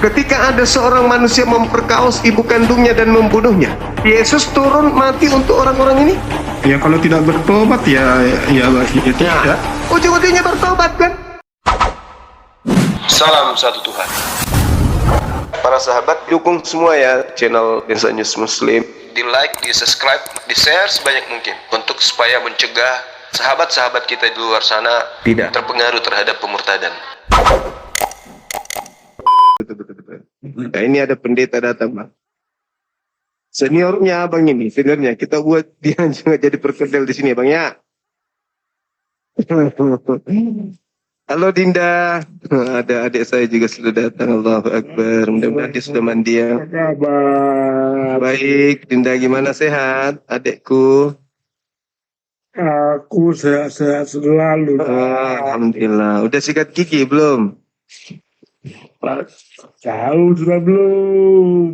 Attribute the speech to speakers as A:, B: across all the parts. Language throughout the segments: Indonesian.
A: Ketika ada seorang manusia memperkaos ibu kandungnya dan membunuhnya, Yesus turun mati untuk orang-orang ini?
B: Ya kalau tidak bertobat ya tidak.
A: Ujung-ujungnya bertobat kan?
C: Salam satu Tuhan.
A: Para sahabat, dukung semua ya channel Desa News Muslim.
C: Di like, di subscribe, di share sebanyak mungkin untuk supaya mencegah sahabat-sahabat kita di luar sana
A: Tidak
C: terpengaruh terhadap pemurtadan.
A: Betul. Nah, ini ada pendeta datang, Bang. Seniornya Abang ini, seniornya. Kita buat dia juga jadi perkedel di sini, Bang ya. Halo Dinda. Ada adik saya juga sudah datang. Allahu Akbar. Mudah-mudahan dia sudah mandi ya. Baik, Dinda gimana, sehat adikku?
D: Aku sehat-sehat selalu.
A: Alhamdulillah. Udah sikat gigi belum?
D: Tahu sudah belum?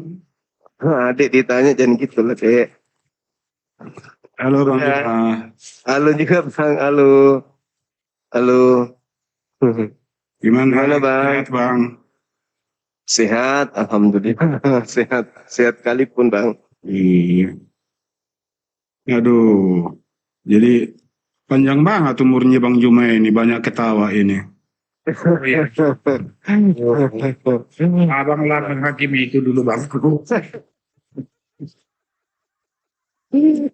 A: Adik ditanya jangan gitu lah, Dek.
B: Halo Bang.
A: Ya. Halo juga, Bang. Halo. Halo. Gimana, Bang?
B: Sehat, Bang.
A: Sehat, alhamdulillah. Sehat kali pun, Bang.
B: Iya. Aduh. Jadi panjang banget umurnya Bang Juma ini, banyak ketawa ini.
D: Abang lah menghakimi itu dulu bang.
A: Iya.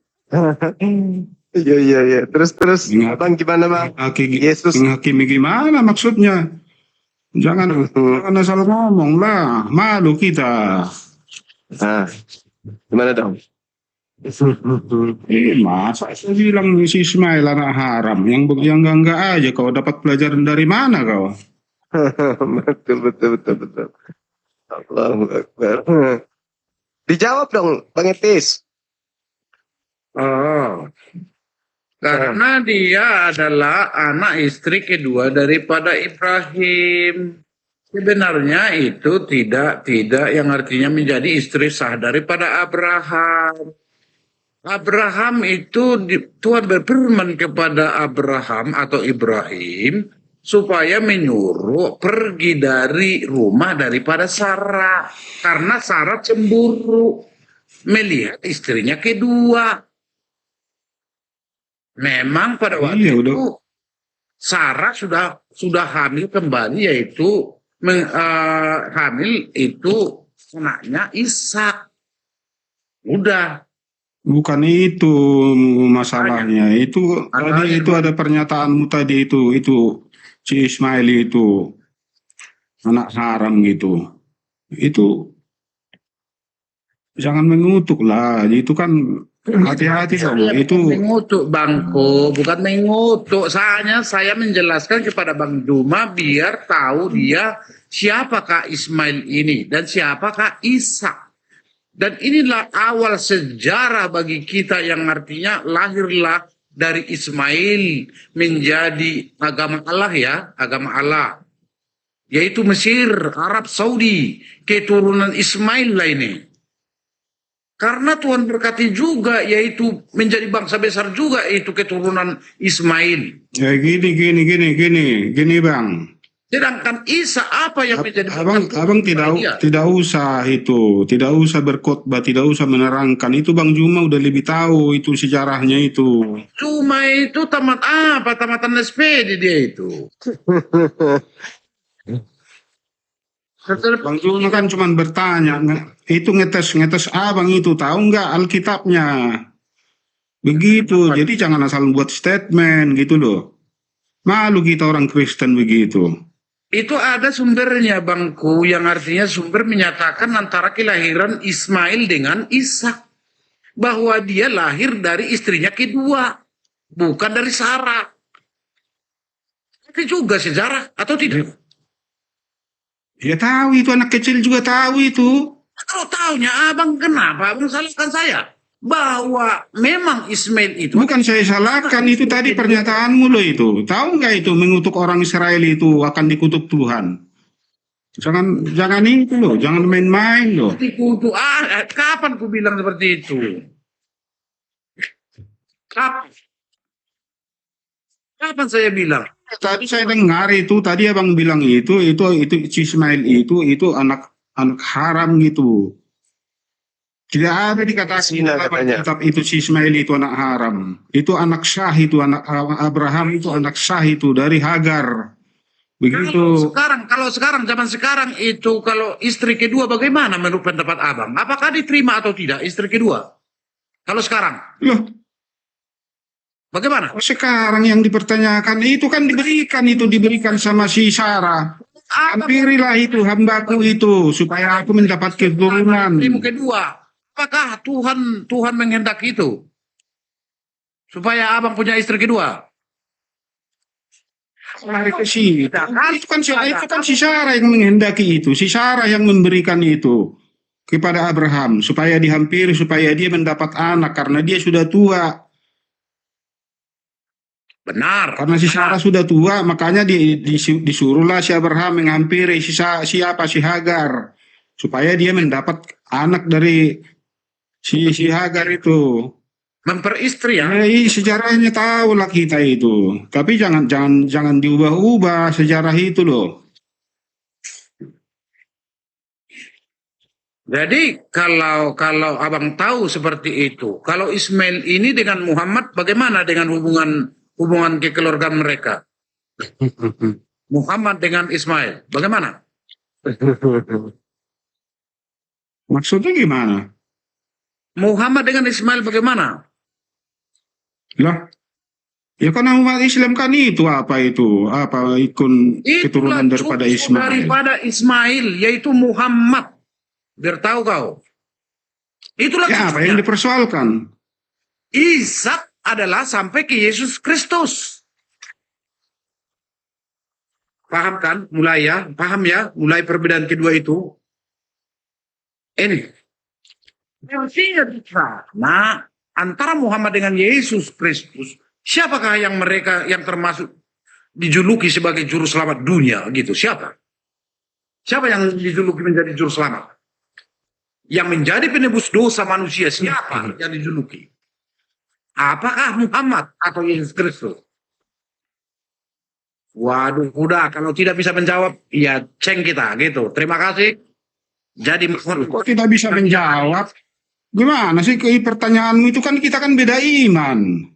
A: Terus,
B: Ingat.
A: Abang gimana, Bang? Yesus.
B: Menghakimi gimana maksudnya? Jangan asal ngomong lah, malu kita.
A: Nah, gimana dong?
B: Masa saya bilang si Ismail anak haram, yang enggak aja kau dapat pelajaran dari mana kau?
A: betul. Allahu Akbar. Dijawab dong, Bang Etis.
D: Oh, karena dia adalah anak istri kedua daripada Ibrahim. Sebenarnya itu tidak yang artinya menjadi istri sah daripada Abraham. Abraham itu Tuhan berfirman kepada Abraham atau Ibrahim supaya menyuruh pergi dari rumah daripada Sarah karena Sarah cemburu melihat istrinya kedua. Memang pada waktu itu Sarah sudah hamil kembali, yaitu hamil itu anaknya Ishak. Udah.
B: Bukan itu masalahnya. Itu tadi itu ada pernyataanmu tadi itu si Ismail itu anak haram gitu. Itu jangan mengutuk lah. Itu kan hati-hati dong. Itu
D: mengutuk Bangko, bukan mengutuk. Soalnya saya menjelaskan kepada Bang Juma biar tahu dia siapakah Ismail ini dan siapakah Ishak. Dan inilah awal sejarah bagi kita yang artinya lahirlah dari Ismail menjadi agama Allah ya, agama Allah. Yaitu Mesir, Arab Saudi, keturunan Ismail lah ini. Karena Tuhan berkati juga yaitu menjadi bangsa besar juga itu keturunan Ismail.
B: ya gini Bang.
D: Sedangkan Isa apa yang menjadi
B: Abang tidak usah berkhotbah, tidak usah menerangkan itu. Bang Juma udah lebih tahu itu sejarahnya itu.
D: Cuma itu tamatan SPD dia itu.
B: Bang Juma kan cuma bertanya, itu ngetes abang itu tahu nggak Alkitabnya? Begitu, jadi jangan asal buat statement gitu loh. Malu kita orang Kristen begitu.
D: Itu ada sumbernya Bangku yang artinya sumber menyatakan antara kelahiran Ismail dengan Ishak. Bahwa dia lahir dari istrinya kedua. Bukan dari Sarah. Itu juga sejarah atau tidak?
B: Ya tahu itu, anak kecil juga tahu itu.
D: Kalau tahunya abang kenapa abang salahkan saya? Bahwa memang Ismail itu
B: Bukan saya salahkan, itu tadi pernyataanmu loh itu. Tahu nggak itu mengutuk orang Israel itu akan dikutuk Tuhan. Jangan itu loh, jangan main-main loh.
D: dikutuk. Kapan ku bilang seperti itu? Kapan saya bilang?
B: Tadi saya dengar itu, tadi abang bilang itu Ismail itu anak anak haram gitu. Tidak ada dikatakan
A: Zina
B: dalam
A: katanya.
B: kitab itu si Ismail itu anak haram. Itu anak sah itu, anak Abraham itu anak sah itu dari Hagar. Begitu.
D: Kalau sekarang zaman sekarang itu kalau istri kedua bagaimana menurut pendapat Abang? Apakah diterima atau tidak istri kedua? Kalau sekarang
B: Loh,
D: bagaimana?
B: sekarang yang dipertanyakan itu kan diberikan sama si Sarah. Hampirilah itu hambaku itu supaya aku mendapat keturunan.
D: Istrimu kedua. Apakah Tuhan menghendaki itu? Supaya Abang punya istri kedua.
B: Lari ke situ. Itu kan si Sarah yang menghendaki itu. Si Sarah yang memberikan itu kepada Abraham supaya dihampiri, supaya dia mendapat anak karena dia sudah tua.
D: Benar.
B: Karena si Sarah sudah tua, makanya disuruhlah si Abraham menghampiri si Hagar supaya dia mendapat anak dari si Hagar itu.
D: Memperistri ya.
B: Sejarahnya tahulah kita itu. Tapi jangan diubah-ubah sejarah itu loh.
D: Jadi kalau Abang tahu seperti itu, kalau Ismail ini dengan Muhammad bagaimana dengan hubungan kekeluargaan mereka? Muhammad dengan Ismail, bagaimana?
B: Maksudnya gimana?
D: Muhammad dengan Ismail bagaimana?
B: Lah, ya kan umat Islam kan itu apa ikon keturunan daripada
D: cucu
B: Ismail.
D: daripada Ismail, yaitu Muhammad. Biar tahu kau. Itulah
B: Ya apa yang dipersoalkan?
D: Ishak adalah sampai ke Yesus Kristus. Paham kan? Paham ya? Mulai perbedaan kedua itu. Ini. Artinya nah, antara Muhammad dengan Yesus Kristus, siapakah yang termasuk dijuluki sebagai juru selamat dunia gitu? Siapa? Siapa yang dijuluki menjadi juru selamat? Yang menjadi penebus dosa manusia, siapa yang dijuluki? Apakah Muhammad atau Yesus Kristus? Waduh, udah kalau tidak bisa menjawab, ya ceng kita gitu. Terima kasih. Jadi
B: Kok tidak bisa menjawab? Gimana sih pertanyaanmu itu kan kita kan beda iman.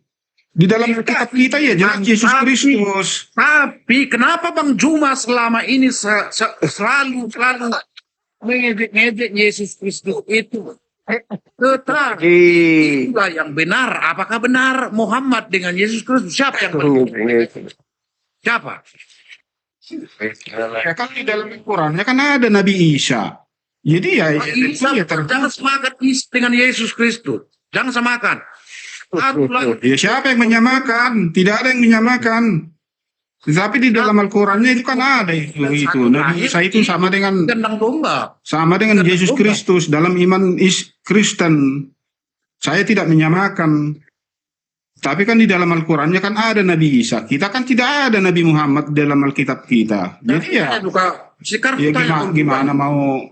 B: Di dalam kitab kita ya jelas Yesus Kristus.
D: Tapi kenapa Bang Juma selama ini selalu mengejek Yesus Kristus itu? Tetapi itulah yang benar. Apakah benar Muhammad dengan Yesus Kristus? Siapa yang benar? Siapa?
B: Ya kan di dalam Al-Qurannya kan ada Nabi Isa. Jadi ya,
D: Jangan semakan dengan Yesus Kristus. Jangan samakan.
B: Ya siapa yang menyamakan? Tidak ada yang menyamakan. Tetapi di dalam Al-Qurannya itu kan ada itu. Nabi Isa itu sama dengan Yesus Kristus dalam iman Kristen. Saya tidak menyamakan. Tapi kan di dalam Al-Qurannya kan ada Nabi Isa. Kita kan tidak ada Nabi Muhammad dalam Alkitab kita. Jadi ya gimana mau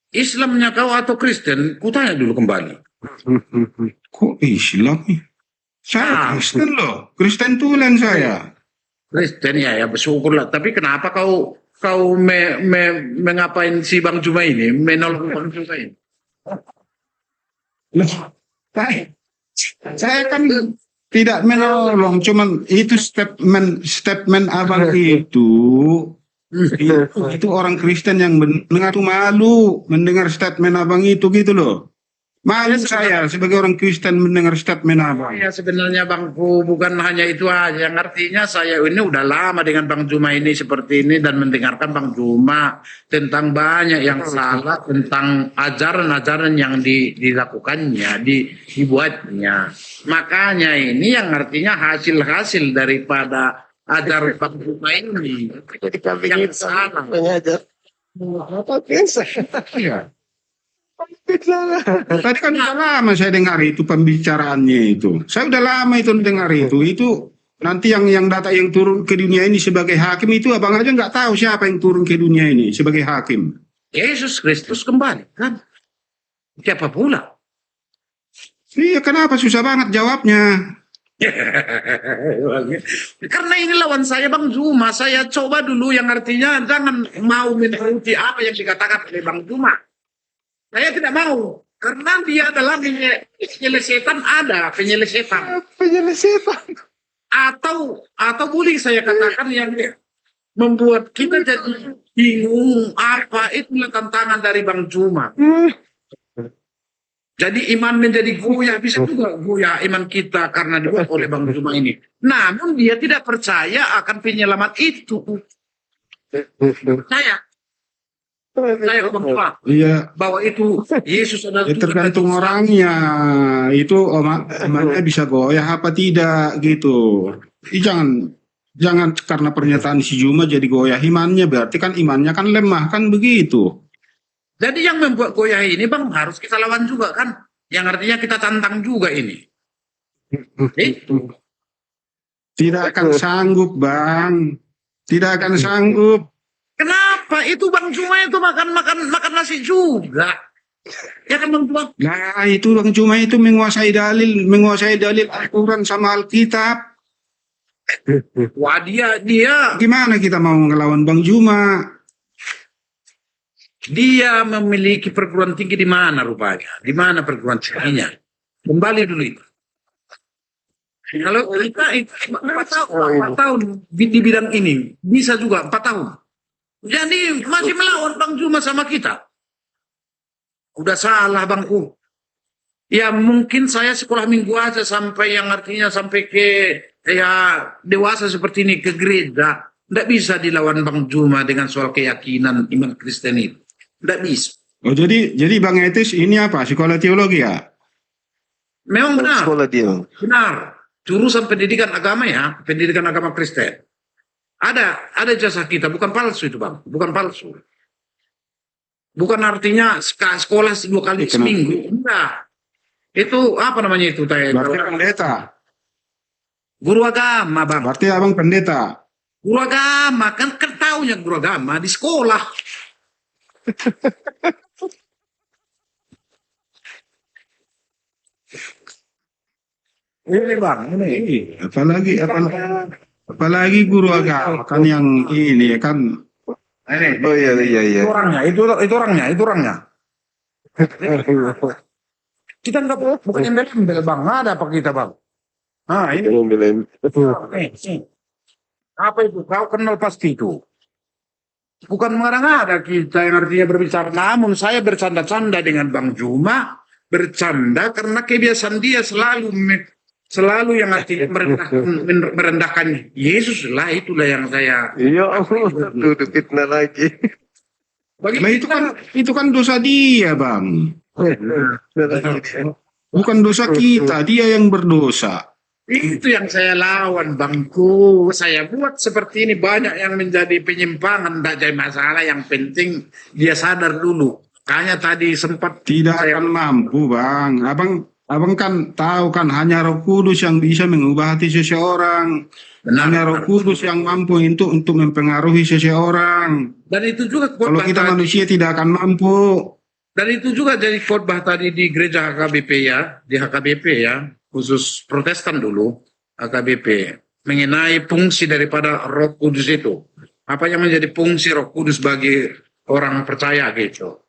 D: Islamnya kau atau Kristen? Kutanya dulu kembali.
B: Kok Islam? Saya Kristen loh. Kristen tulen saya.
D: Kristen ya bersyukurlah. Tapi kenapa kau mengapain si Bang Juma ini? Menolong Bang Juma ini?
B: Loh, saya kan tidak menolong. Cuman itu statement abang itu orang Kristen yang mendengar malu mendengar statement abang itu gitu loh. Malu saya sebagai orang Kristen mendengar statement abang.
D: Ya sebenarnya Bangku bukan hanya itu aja. Yang artinya saya ini udah lama dengan Bang Juma ini seperti ini dan mendengarkan Bang Juma tentang banyak yang salah tentang ajaran-ajaran yang dilakukannya, dibuatnya. Makanya ini yang artinya hasil-hasil daripada ajar Bang Juma ini yang salah.
A: Mengajar. Apa biasa?
B: Ya. Tadi kan udah lama saya dengar itu pembicaraannya itu. Saya udah lama itu dengar itu. Itu nanti yang turun ke dunia ini sebagai hakim itu abang aja nggak tahu siapa yang turun ke dunia ini sebagai hakim.
D: Yesus Kristus kembali kan? Siapa pula?
B: Iya, kenapa susah banget jawabnya?
D: Karena ini lawan saya Bang Juma. Saya coba dulu yang artinya jangan mau menuruti apa yang dikatakan oleh Bang Juma. Saya tidak mau. Karena dia adalah penyelesaian ada, penyelesaian.
A: Penyelesaian.
D: Atau boleh saya katakan yang membuat kita jadi bingung apa itulah tantangan dari Bang Juma. Jadi iman menjadi goyah, bisa juga goyah iman kita karena dibuat oleh Bang Juma ini. Namun dia tidak percaya akan penyelamat itu. Saya Bang Juma,
B: Iya,
D: bahwa itu Yesus adalah
B: ya
D: Tuhan
B: tergantung
D: dan Tuhan.
B: orangnya. Itu omongannya bisa goyah apa tidak gitu. Jadi jangan karena pernyataan si Juma jadi goyah imannya, berarti kan imannya kan lemah kan begitu.
D: Jadi yang membuat goyah ini Bang harus kita lawan juga kan. Yang artinya kita tantang juga ini.
B: Tidak akan sanggup, Bang. Tidak akan sanggup.
D: Kenapa? Itu Bang Juma itu makan nasi juga. Ya kan Bang Juma?
B: Nah, itu Bang Juma itu menguasai dalil Al-Quran sama Alkitab.
D: Wah dia
B: Gimana kita mau ngelawan Bang Juma?
D: Dia memiliki perguruan tinggi di mana rupanya? Di mana perguruan tingginya? Kembali dulu itu. Kalau kita 4 tahun di bidang ini, bisa juga 4 tahun. Jadi masih melawan Bang Juma sama kita. Udah salah Bangku. Ya mungkin saya sekolah minggu aja sampai yang artinya sampai ke ya dewasa seperti ini ke gereja. Tidak bisa dilawan Bang Juma dengan soal keyakinan iman Kristen itu. Tidak bisa.
B: Oh, jadi Bang Etis ini apa? Sekolah teologi ya?
D: Memang benar.
A: Sekolah dia.
D: Benar. Jurusan pendidikan agama ya, pendidikan agama Kristen. Ada jasa kita, bukan palsu itu Bang, bukan palsu. Bukan artinya sekolah 2 kali seminggu, enggak. Itu apa namanya itu?
B: Berarti pendeta.
D: Guru agama Bang.
B: Berarti abang pendeta.
D: Guru agama, kan taunya guru agama di sekolah. Ini Bang, ini.
B: Apalagi guru agama kan yang ini kan.
D: Ini.
A: Oh iya.
D: Itu orangnya. Kita enggak bukan embel-embel Bang, ada apa kita Bang? Ah, ini. Apa itu? Kau kenal pasti itu. Bukan mengarang-ada kita yang artinya berbicara. Namun saya bercanda-canda dengan Bang Juma. Bercanda karena kebiasaan dia selalu yang artinya merendahkan Yesus lah. Itulah yang saya.
A: Iya, duduk fitnah lagi.
B: Nah, itu kan dosa dia, Bang. Bukan dosa kita, dia yang berdosa.
D: Itu yang saya lawan Bangku. Saya buat seperti ini banyak yang menjadi penyimpangan. Tidak jadi masalah. Yang penting dia sadar dulu. Kayaknya tadi sempat
B: Tidak akan mampu, Bang. Abang kan tahu kan hanya Roh Kudus yang bisa mengubah hati seseorang. Hanya Roh Kudus yang mampu untuk mempengaruhi seseorang.
D: Dan itu juga
B: Kalau kita manusia tidak akan mampu.
D: Dan itu juga jadi khotbah tadi di gereja HKBP ya, di HKBP ya, khusus Protestan dulu, HKBP, mengenai fungsi daripada Roh Kudus itu. Apa yang menjadi fungsi Roh Kudus bagi orang percaya gitu.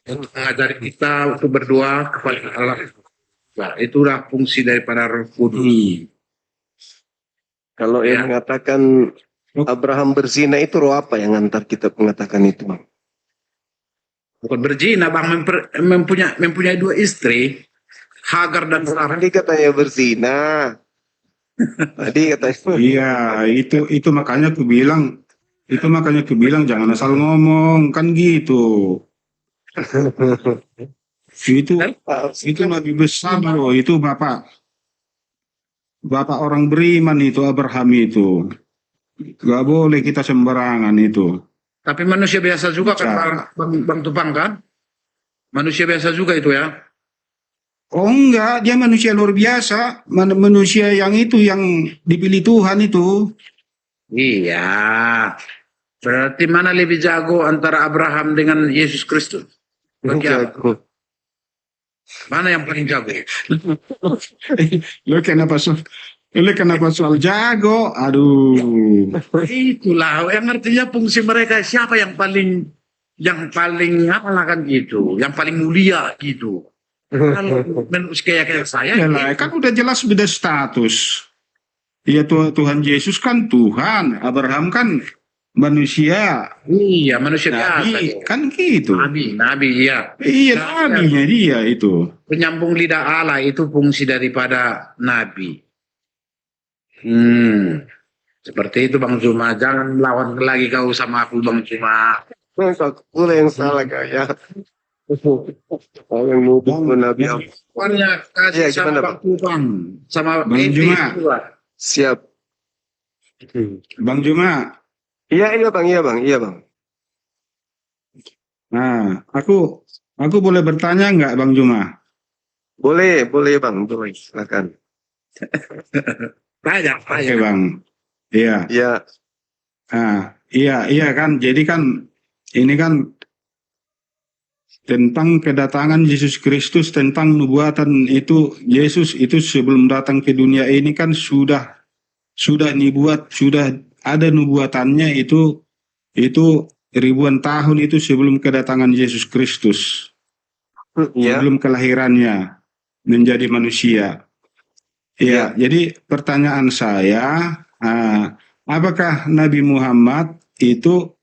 D: Untuk mengajari kita untuk berdoa kepada Allah. Nah, itulah fungsi daripada Roh Kudus.
A: Kalau yang mengatakan Abraham berzina itu roh apa yang antar kita mengatakan itu, Bang?
D: Bukan berzina, Bang, mempunyai 2 istri, Hagar dan Sarah.
A: Tadi katanya berzina. Tadi katanya.
B: Iya, itu makanya aku bilang jangan asal ngomong kan gitu. Itu lebih besar loh, itu bapak orang beriman itu Abraham itu. Gak boleh kita sembarangan itu.
D: Tapi manusia biasa juga kan Bang Tupang kan? Manusia biasa juga itu ya?
B: Oh enggak, dia manusia luar biasa. Manusia yang dipilih Tuhan itu.
D: Iya. Berarti mana lebih jago antara Abraham dengan Yesus Kristus? Bagi apa? Mana yang paling jago?
B: Lu kenapa soal jago? Aduh.
D: Itulah yang artinya fungsi mereka siapa yang paling apa lah kan gitu, yang paling mulia gitu. Kalau menurut kayak saya,
B: Ya lah, kan udah jelas beda status. Ya Tuhan Yesus kan Tuhan, Abraham kan manusia,
D: iya manusia biasa.
B: nabi, kan gitu.
D: Nabi, iya.
B: Iya,
D: Nah,
B: nabinya dia itu.
D: penyambung lidah Allah itu fungsi daripada nabi. Seperti itu Bang Juma. Jangan lawan lagi kau sama aku Bang Juma.
A: Kau pula yang salah kayak. Kau yang nuduh Nabi Allah.
D: Pokoknya kasih
A: Iya,
D: sama
A: gimana,
D: Bang Tupang, sama
B: Bang
D: Edi
B: Juma.
D: juga.
A: Siap.
B: Bang Juma,
A: Iya bang.
B: nah aku boleh bertanya nggak Bang Juma?
A: Boleh bang, boleh. Silakan.
D: Banyak.
B: Oke Bang, iya.
A: Iya.
B: Nah, iya kan. Jadi kan ini kan tentang kedatangan Yesus Kristus, tentang nubuatan itu. Yesus itu sebelum datang ke dunia ini kan sudah dibuat, sudah ada nubuatannya itu ribuan tahun itu sebelum kedatangan Yesus Kristus,
A: Iya.
B: sebelum kelahirannya menjadi manusia. Ya, jadi pertanyaan saya, apakah Nabi Muhammad itu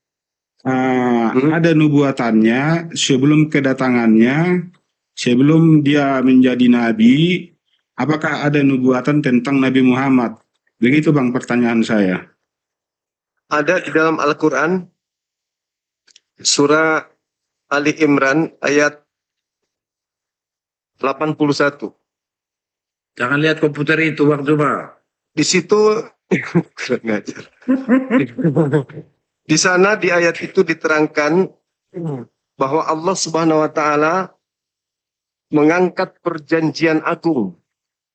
B: ada nubuatannya sebelum kedatangannya, sebelum dia menjadi nabi? Apakah ada nubuatan tentang Nabi Muhammad? Begitu Bang pertanyaan saya.
A: Ada di dalam Al-Quran surah Ali Imran ayat 81.
D: Jangan lihat komputer itu Bang Juma.
A: Di situ kurang ajar. Di sana di ayat itu diterangkan bahwa Allah Subhanahu wa taala mengangkat perjanjian agung.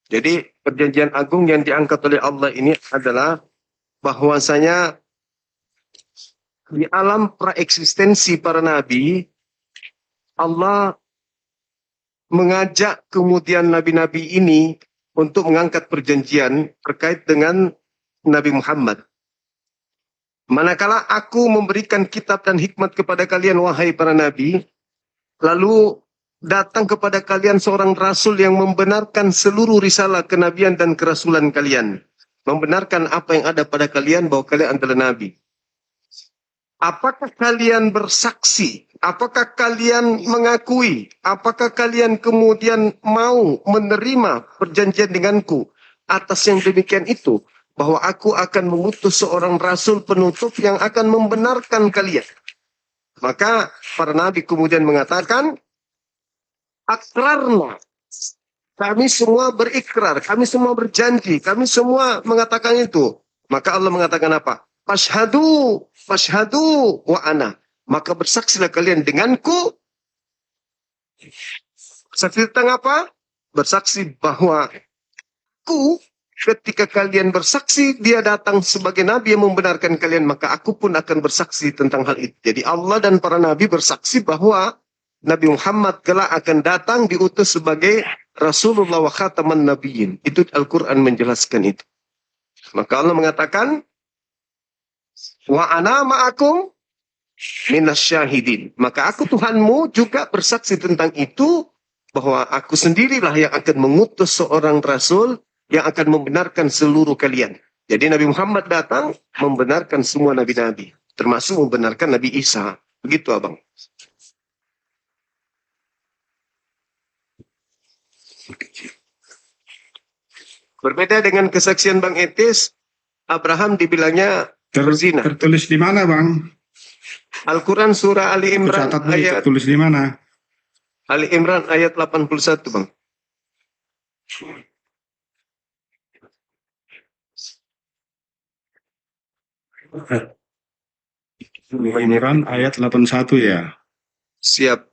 A: Jadi perjanjian agung yang diangkat oleh Allah ini adalah bahwasanya di alam praeksistensi para nabi, Allah mengajak kemudian nabi-nabi ini untuk mengangkat perjanjian terkait dengan Nabi Muhammad. Manakala aku memberikan kitab dan hikmat kepada kalian, wahai para nabi, lalu datang kepada kalian seorang rasul yang membenarkan seluruh risalah kenabian dan kerasulan kalian. Membenarkan apa yang ada pada kalian bahwa kalian adalah nabi. Apakah kalian bersaksi? Apakah kalian mengakui? Apakah kalian kemudian mau menerima perjanjian denganku atas yang demikian itu? Bahwa aku akan mengutus seorang rasul penutup yang akan membenarkan kalian. Maka para nabi kemudian mengatakan, akrarna. Kami semua berikrar, kami semua berjanji, kami semua mengatakan itu. Maka Allah mengatakan apa? Fashhadu wa ana. Maka bersaksilah kalian denganku. Bersaksi tentang apa? Bersaksi bahwa aku, ketika kalian bersaksi, dia datang sebagai nabi yang membenarkan kalian, maka aku pun akan bersaksi tentang hal itu. Jadi Allah dan para nabi bersaksi bahwa Nabi Muhammad kelak akan datang diutus sebagai Rasulullah wa khataman nabiyyin. Itu Al-Quran menjelaskan itu. Maka Allah mengatakan, wa ana ma'akum minasyahidin. Maka aku Tuhanmu juga bersaksi tentang itu, bahwa aku sendirilah yang akan mengutus seorang rasul yang akan membenarkan seluruh kalian. Jadi Nabi Muhammad datang membenarkan semua nabi-nabi, termasuk membenarkan Nabi Isa. Begitu abang. Berbeda dengan kesaksian Bang Etis, Abraham dibilangnya berzina.
B: Tertulis di mana Bang?
A: Al-Quran surah Ali Imran
B: Catat nih,
A: ayat
B: tertulis di mana?
A: Ali Imran ayat 81 Bang.
B: Imran ayat 81 ya.
A: Siap.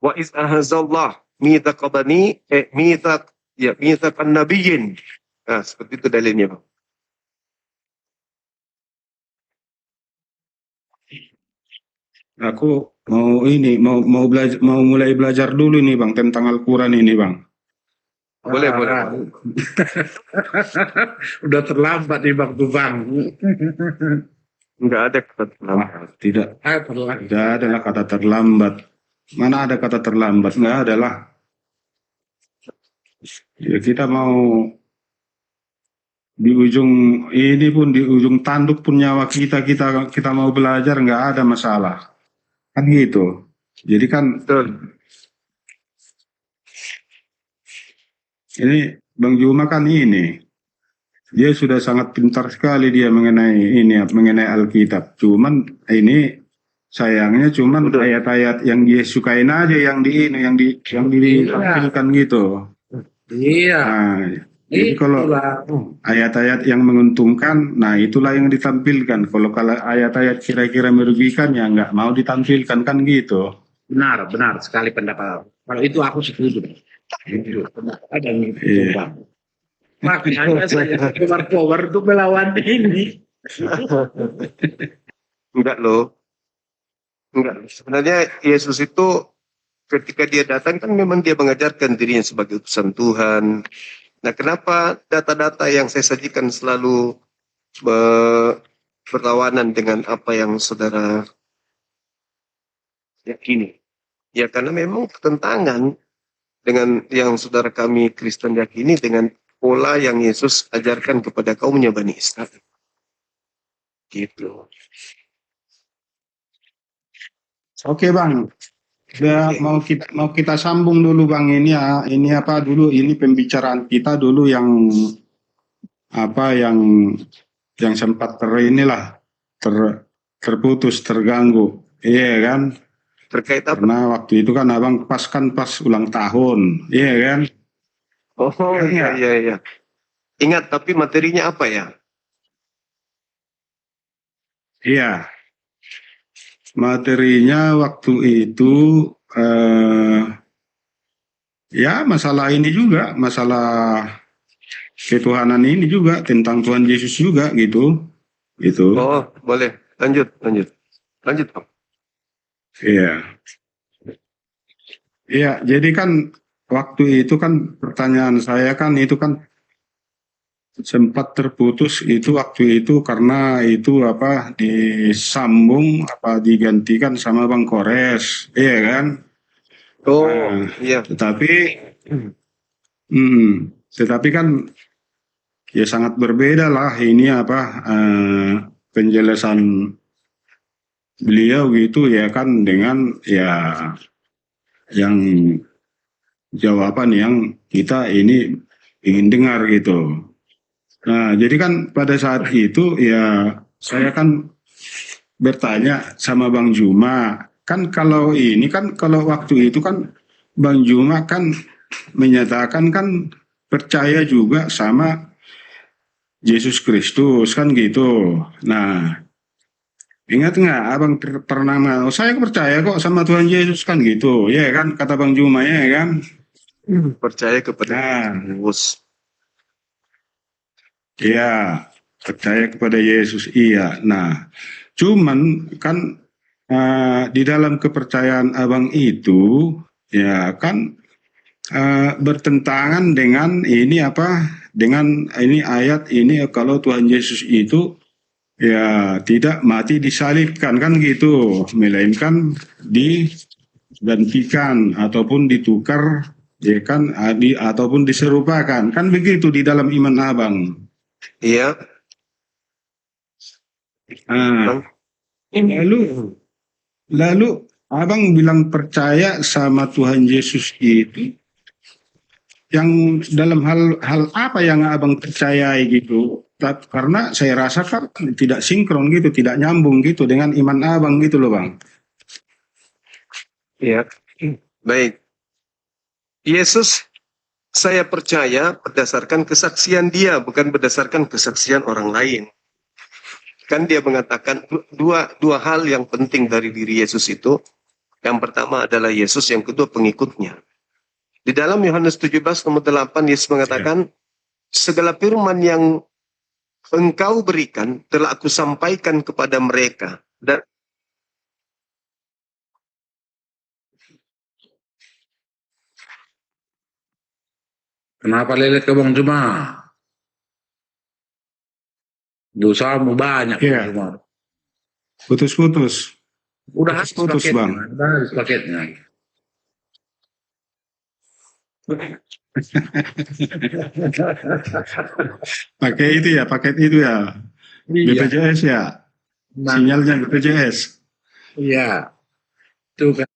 A: Wa iz ahazallah mitsaq bani mitsaqan nabiyyin. Nah, seperti itu dalilnya, Bang.
B: Aku mau belajar, mau mulai belajar dulu nih Bang tentang Al-Quran ini Bang.
A: Boleh, boleh.
D: Ah. Udah terlambat nih Bang tuh Bang.
A: Enggak ada kata terlambat.
B: Tidak,
D: Terlambat.
B: tidak adalah kata terlambat. Mana ada kata terlambat? Nggak ada lah. Ya, kita mau di ujung ini pun, di ujung tanduk pun nyawa kita mau belajar, nggak ada masalah. Kan gitu. Jadi kan
A: Betul.
B: ini Bang Juma kan ini, dia sudah sangat pintar sekali dia mengenai ini, mengenai Alkitab. Cuman ini sayangnya cuman
A: Udah.
B: ayat-ayat yang dia sukain aja yang ditampilkan gitu.
D: Iya.
B: Nah, jadi kalau
D: Itulah.
B: ayat-ayat yang menguntungkan, nah itulah yang ditampilkan. Kalau ayat-ayat kira-kira merugikan ya nggak mau ditampilkan kan gitu.
D: Benar sekali pendapat. Kalau itu aku setuju. Itu ada yang
B: Iya.
D: Bang. Makanya saya cover untuk melawan ini.
A: Enggak loh. Enggak. Sebenarnya Yesus itu ketika dia datang kan memang dia mengajarkan dirinya sebagai utusan Tuhan. Nah, kenapa data-data yang saya sajikan selalu berlawanan dengan apa yang saudara yakini? Ya karena memang bertentangan dengan yang saudara kami Kristen yakini dengan pola yang Yesus ajarkan kepada kaumnya Bani Israel. Gitu.
B: Oke Bang, udah mau kita sambung dulu Bang ini ya. Ini apa dulu? Ini pembicaraan kita dulu yang apa yang sempat terputus, terganggu. Iya kan?
A: Terkait apa?
B: Karena waktu itu kan Abang pas ulang tahun. Iya kan?
A: Oh iya. Ingat tapi materinya apa ya?
B: Iya. Materinya waktu itu ya masalah ini juga, masalah ketuhanan ini juga, tentang Tuhan Yesus juga gitu. Gitu.
A: Oh, boleh. Lanjut. Lanjut, Pak.
B: Iya. Iya, jadi kan waktu itu kan pertanyaan saya kan itu kan sempat terputus itu waktu itu karena itu apa disambung apa digantikan sama Bang Kores, iya kan?
A: Oh,
B: Nah,
A: iya.
B: tetapi kan ya sangat berbeda lah ini apa penjelasan beliau gitu ya kan dengan ya yang jawaban yang kita ini ingin dengar gitu. Nah, jadi kan pada saat itu ya saya kan bertanya sama Bang Juma, kan kalau ini kan kalau waktu itu kan Bang Juma kan menyatakan kan percaya juga sama Yesus Kristus kan gitu. Nah, ingat nggak Abang pernah saya percaya kok sama Tuhan Yesus kan gitu, ya kan kata Bang Juma ya kan.
A: Percaya kepada
B: Nah,
A: Yesus.
B: iya, percaya kepada Yesus, iya. Nah, cuman kan di dalam kepercayaan abang itu, ya kan bertentangan dengan ini apa, dengan ini ayat ini kalau Tuhan Yesus itu ya tidak mati disalibkan kan gitu, melainkan digantikan ataupun ditukar, ya kan, ataupun diserupakan, kan begitu di dalam iman abang.
A: Iya.
B: Ah, lalu abang bilang percaya sama Tuhan Yesus itu yang dalam hal apa yang abang percayai gitu? Karena saya rasa kan tidak sinkron gitu, tidak nyambung gitu dengan iman abang gitu loh bang.
A: Iya. Baik. Yesus saya percaya berdasarkan kesaksian dia, bukan berdasarkan kesaksian orang lain. Kan dia mengatakan dua hal yang penting dari diri Yesus itu. Yang pertama adalah Yesus, yang kedua pengikutnya. Di dalam Yohanes 17 nomor 8 Yesus mengatakan, segala firman yang engkau berikan telah aku sampaikan kepada mereka. Dan
D: Kenapa lelet ke Bang Juma? Dosamu banyak
B: Iya.
D: Bang Juma.
B: Putus-putus.
D: Udah habis
B: Putus,
D: paketnya.
B: Bang.
D: Udah habis paketnya.
B: Pakai itu ya, paket itu ya.
D: Iya.
B: BPJS ya.
D: Nah,
B: Sinyalnya BPJS.
D: iya. Itu kan.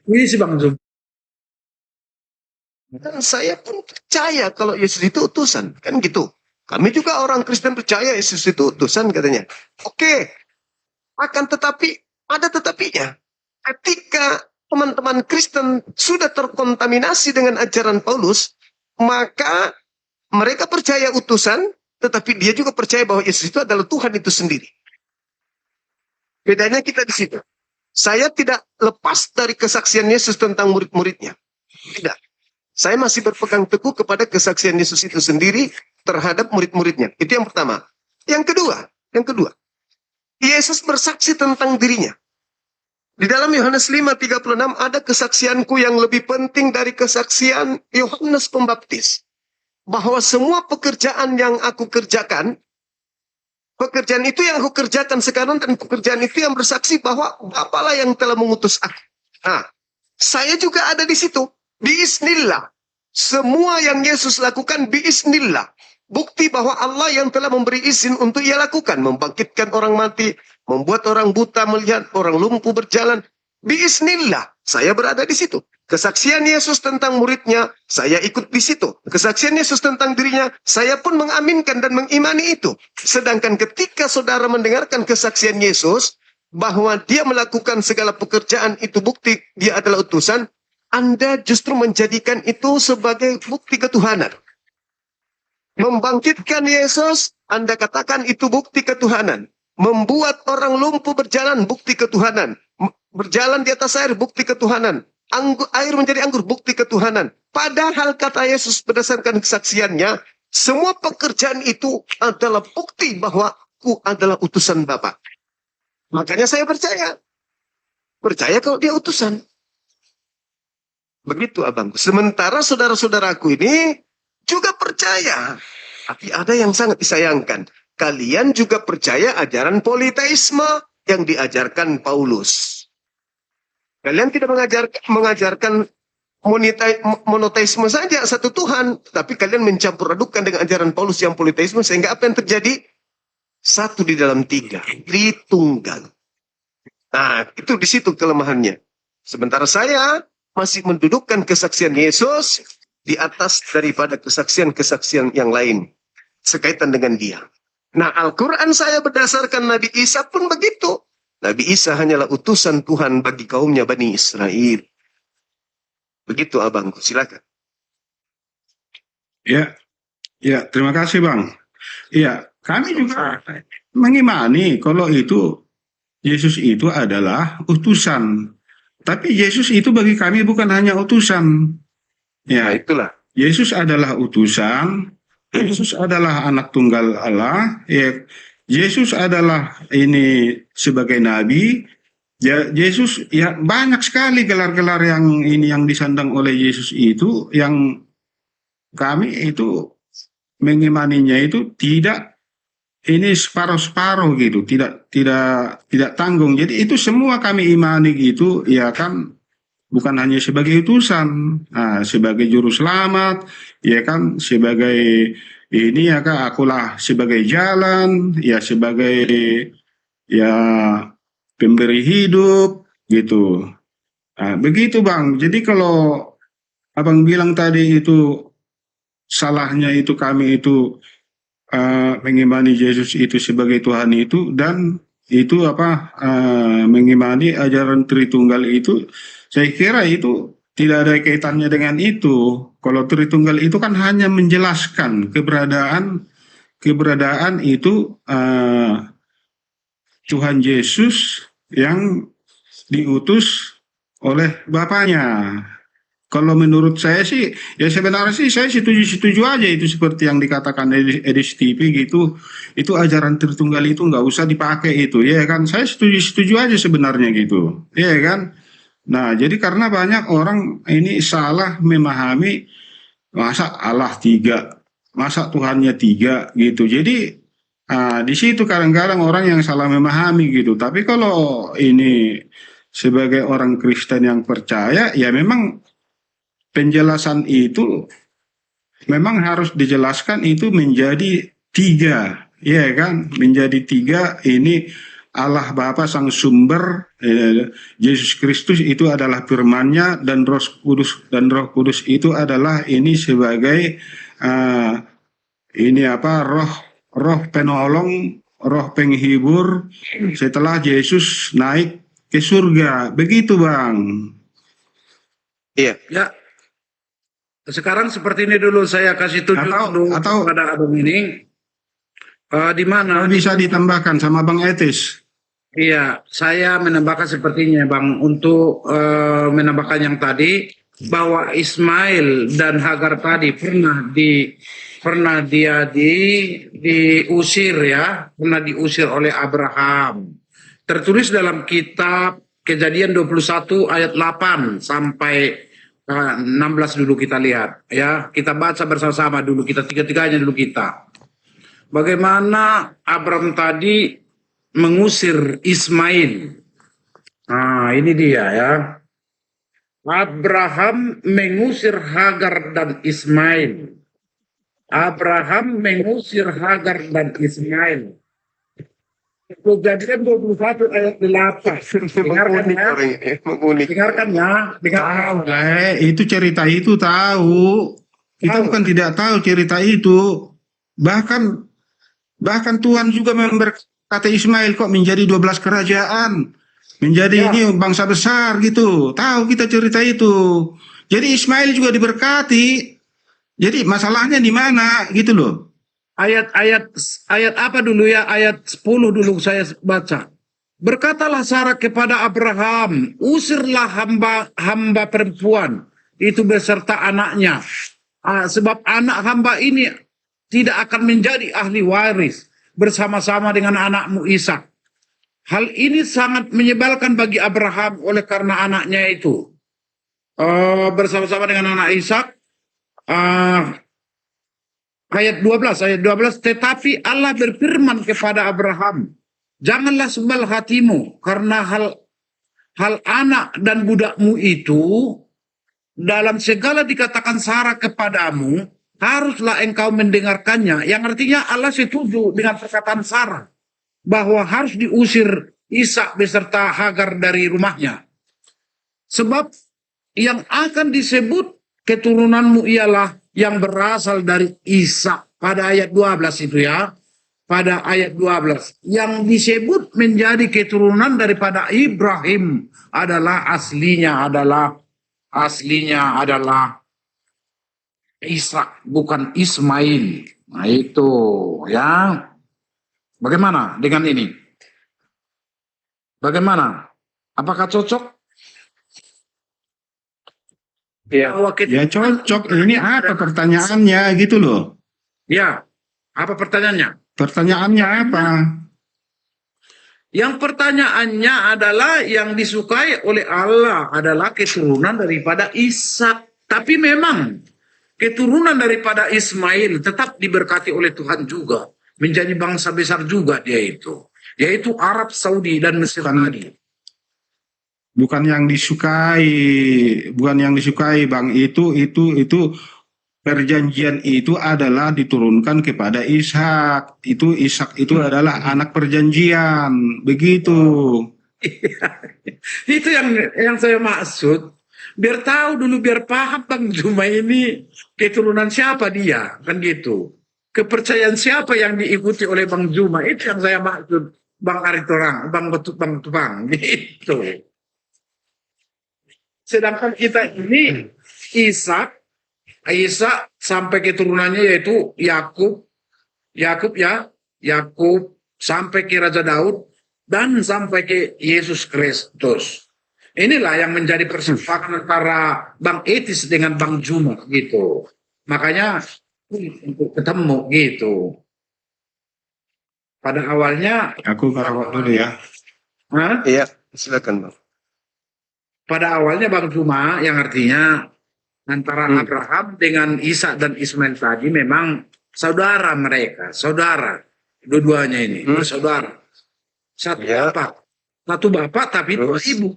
D: Ini sih Bang Juma.
A: Dan saya pun percaya kalau Yesus itu utusan. Kan gitu. Kami juga orang Kristen percaya Yesus itu utusan katanya. Oke. Akan tetapi, ada tetapinya. Ketika teman-teman Kristen sudah terkontaminasi dengan ajaran Paulus, maka mereka percaya utusan, tetapi dia juga percaya bahwa Yesus itu adalah Tuhan itu sendiri. Bedanya kita di situ. Saya tidak lepas dari kesaksian Yesus tentang murid-muridnya. Tidak. Saya masih berpegang teguh kepada kesaksian Yesus itu sendiri terhadap murid-muridnya. Itu yang pertama. Yang kedua. Yesus bersaksi tentang dirinya. Di dalam Yohanes 5:36 ada kesaksianku yang lebih penting dari kesaksian Yohanes Pembaptis. Bahwa semua pekerjaan yang aku kerjakan, pekerjaan itu yang aku kerjakan sekarang dan pekerjaan itu yang bersaksi bahwa Bapalah yang telah mengutus aku. Nah, saya juga ada di situ. Biiznillah. Semua yang Yesus lakukan biiznillah. Bukti bahwa Allah yang telah memberi izin untuk ia lakukan. Membangkitkan orang mati, membuat orang buta melihat, orang lumpuh berjalan. Biiznillah. Saya berada di situ. Kesaksian Yesus tentang muridnya, saya ikut di situ. Kesaksian Yesus tentang dirinya, saya pun mengaminkan dan mengimani itu. Sedangkan ketika saudara mendengarkan kesaksian Yesus, bahwa dia melakukan segala pekerjaan itu bukti dia adalah utusan, Anda justru menjadikan itu sebagai bukti ketuhanan. Membangkitkan Yesus, Anda katakan itu bukti ketuhanan. Membuat orang lumpuh berjalan, bukti ketuhanan. Berjalan di atas air, bukti ketuhanan. Air menjadi anggur, bukti ketuhanan. Padahal kata Yesus berdasarkan kesaksiannya, semua pekerjaan itu adalah bukti bahwa aku adalah utusan Bapa. Makanya saya percaya. Percaya kalau dia utusan. Begitu abangku. Sementara saudara-saudaraku ini juga percaya. Tapi ada yang sangat disayangkan. Kalian juga percaya ajaran politeisme yang diajarkan Paulus. Kalian tidak mengajarkan monoteisme saja, satu Tuhan. Tapi kalian mencampur adukkan dengan ajaran Paulus yang politeisme. Sehingga apa yang terjadi? Satu di dalam tiga. Tritunggal. Nah, itu di situ kelemahannya. Sementara saya masih mendudukkan kesaksian Yesus di atas daripada kesaksian-kesaksian yang lain sekaitan dengan dia. Nah, Al-Quran saya berdasarkan Nabi Isa pun begitu. Nabi Isa hanyalah utusan Tuhan bagi kaumnya Bani Israel. Begitu abangku, silakan.
B: Ya, terima kasih Bang. Iya, kami juga mengimani kalau itu Yesus itu adalah utusan. Tapi Yesus itu bagi kami bukan hanya utusan. Ya,
A: Nah, itulah.
B: Yesus adalah utusan. Yesus adalah anak tunggal Allah. Ya, Yesus adalah ini sebagai nabi. Ya, Yesus ya banyak sekali gelar-gelar yang ini yang disandang oleh Yesus itu yang kami itu mengimaninya itu tidak ini separuh-separuh gitu, tidak tanggung. Jadi itu semua kami imani gitu, ya kan, bukan hanya sebagai utusan, sebagai juru selamat, ya kan, sebagai ini ya kan, akulah sebagai jalan, ya sebagai ya pemberi hidup gitu. Nah, begitu Bang. Jadi kalau Abang bilang tadi itu salahnya itu kami itu mengimani Yesus itu sebagai Tuhan itu dan itu mengimani ajaran Tritunggal itu, saya kira itu tidak ada kaitannya dengan itu. Kalau Tritunggal itu kan hanya menjelaskan keberadaan itu Tuhan Yesus yang diutus oleh Bapaknya. Kalau menurut saya sih, ya sebenarnya sih saya setuju aja itu seperti yang dikatakan Edis TV gitu. Itu ajaran Tritunggal itu nggak usah dipakai itu, ya kan? Saya setuju aja sebenarnya gitu, ya kan? Nah, jadi karena banyak orang ini salah memahami masa Allah tiga, masa Tuhannya tiga gitu. Jadi di situ kadang-kadang orang yang salah memahami gitu. Tapi kalau ini sebagai orang Kristen yang percaya, ya memang penjelasan itu memang harus dijelaskan itu menjadi tiga, ya kan? Menjadi tiga ini Allah Bapa Sang Sumber, Yesus Kristus itu adalah firman-Nya dan Roh Kudus itu adalah ini sebagai ini apa roh penolong, roh penghibur setelah Yesus naik ke surga. Begitu, Bang.
A: Iya.
D: Ya, sekarang seperti ini dulu saya kasih tunjuk dulu kepada abang ini. Di mana?
B: Kalau bisa ditambahkan sama Bang Etis.
D: Iya, saya menambahkan sepertinya Bang untuk menambahkan yang tadi bahwa Ismail dan Hagar tadi pernah diusir ya, pernah diusir oleh Abraham. Tertulis dalam kitab Kejadian 21 ayat 8 sampai 16 dulu kita lihat ya. Kita baca bersama-sama dulu, kita tiga-tiganya dulu kita. Bagaimana Abraham tadi mengusir Ismail. Nah, ini dia ya. Abraham mengusir Hagar dan Ismail. Abraham mengusir Hagar dan Ismail. Kejadian 21 ayat 8. Dengarkan ya. Dengarkan ya.
B: Itu cerita itu tahu. Kita bukan tidak tahu cerita itu. Bahkan Tuhan juga kata Ismail kok menjadi 12 kerajaan, menjadi ini bangsa besar gitu. Tahu kita cerita itu. Jadi Ismail juga diberkati. Jadi masalahnya di mana gitu loh.
D: Ayat apa dulu ya? Ayat 10 dulu saya baca. Berkatalah Sarah kepada Abraham, usirlah hamba perempuan itu beserta anaknya. Sebab anak hamba ini tidak akan menjadi ahli waris bersama-sama dengan anakmu Ishak. Hal ini sangat menyebalkan bagi Abraham oleh karena anaknya itu bersama-sama dengan anak Ishak. Ayat 12, tetapi Allah berfirman kepada Abraham, janganlah sebal hatimu karena hal anak dan budakmu itu dalam segala dikatakan Sarah kepadamu, haruslah engkau mendengarkannya. Yang artinya Allah setuju dengan perkataan Sarah bahwa harus diusir Ishak beserta Hagar dari rumahnya. Sebab yang akan disebut keturunanmu ialah yang berasal dari Ishak. Pada ayat 12 itu ya. Pada ayat 12. Yang disebut menjadi keturunan daripada Ibrahim adalah aslinya adalah Ishak, bukan Ismail. Nah itu ya. Bagaimana dengan ini? Bagaimana? Apakah cocok?
B: Ya cocok. Ini apa pertanyaannya gitu loh.
D: Ya, apa pertanyaannya?
B: Pertanyaannya apa?
D: Yang pertanyaannya adalah yang disukai oleh Allah adalah keturunan daripada Ishak. Tapi memang keturunan daripada Ismail tetap diberkati oleh Tuhan juga. Menjadi bangsa besar juga dia itu. Yaitu Arab Saudi dan Mesir tadi.
B: Bukan yang disukai Bang. Itu perjanjian itu adalah diturunkan kepada Ishak. Ishak itu adalah anak perjanjian. Begitu.
D: Itu yang saya maksud. Biar tahu dulu, biar paham Bang Juma ini keturunan siapa dia, kan gitu. Kepercayaan siapa yang diikuti oleh Bang Juma, itu yang saya maksud. Bang Aritorang, Bang Tupang, gitu. Sedangkan kita ini Ishak sampai keturunannya yaitu Yakub sampai ke Raja Daud dan sampai ke Yesus Kristus. Inilah yang menjadi persepakat antara Bang Etis dengan Bang Juma gitu. Makanya untuk ketemu gitu. Pada awalnya
B: aku ngerokok dulu ya.
A: Iya, silakan Bang.
D: pada awalnya Bang Juma yang artinya antara Abraham dengan Ishak dan Ismail tadi memang saudara mereka, saudara. Dua-duanya ini bersaudara. Satu
A: Ya.
D: bapak tapi dua
A: Terus?
D: ibu.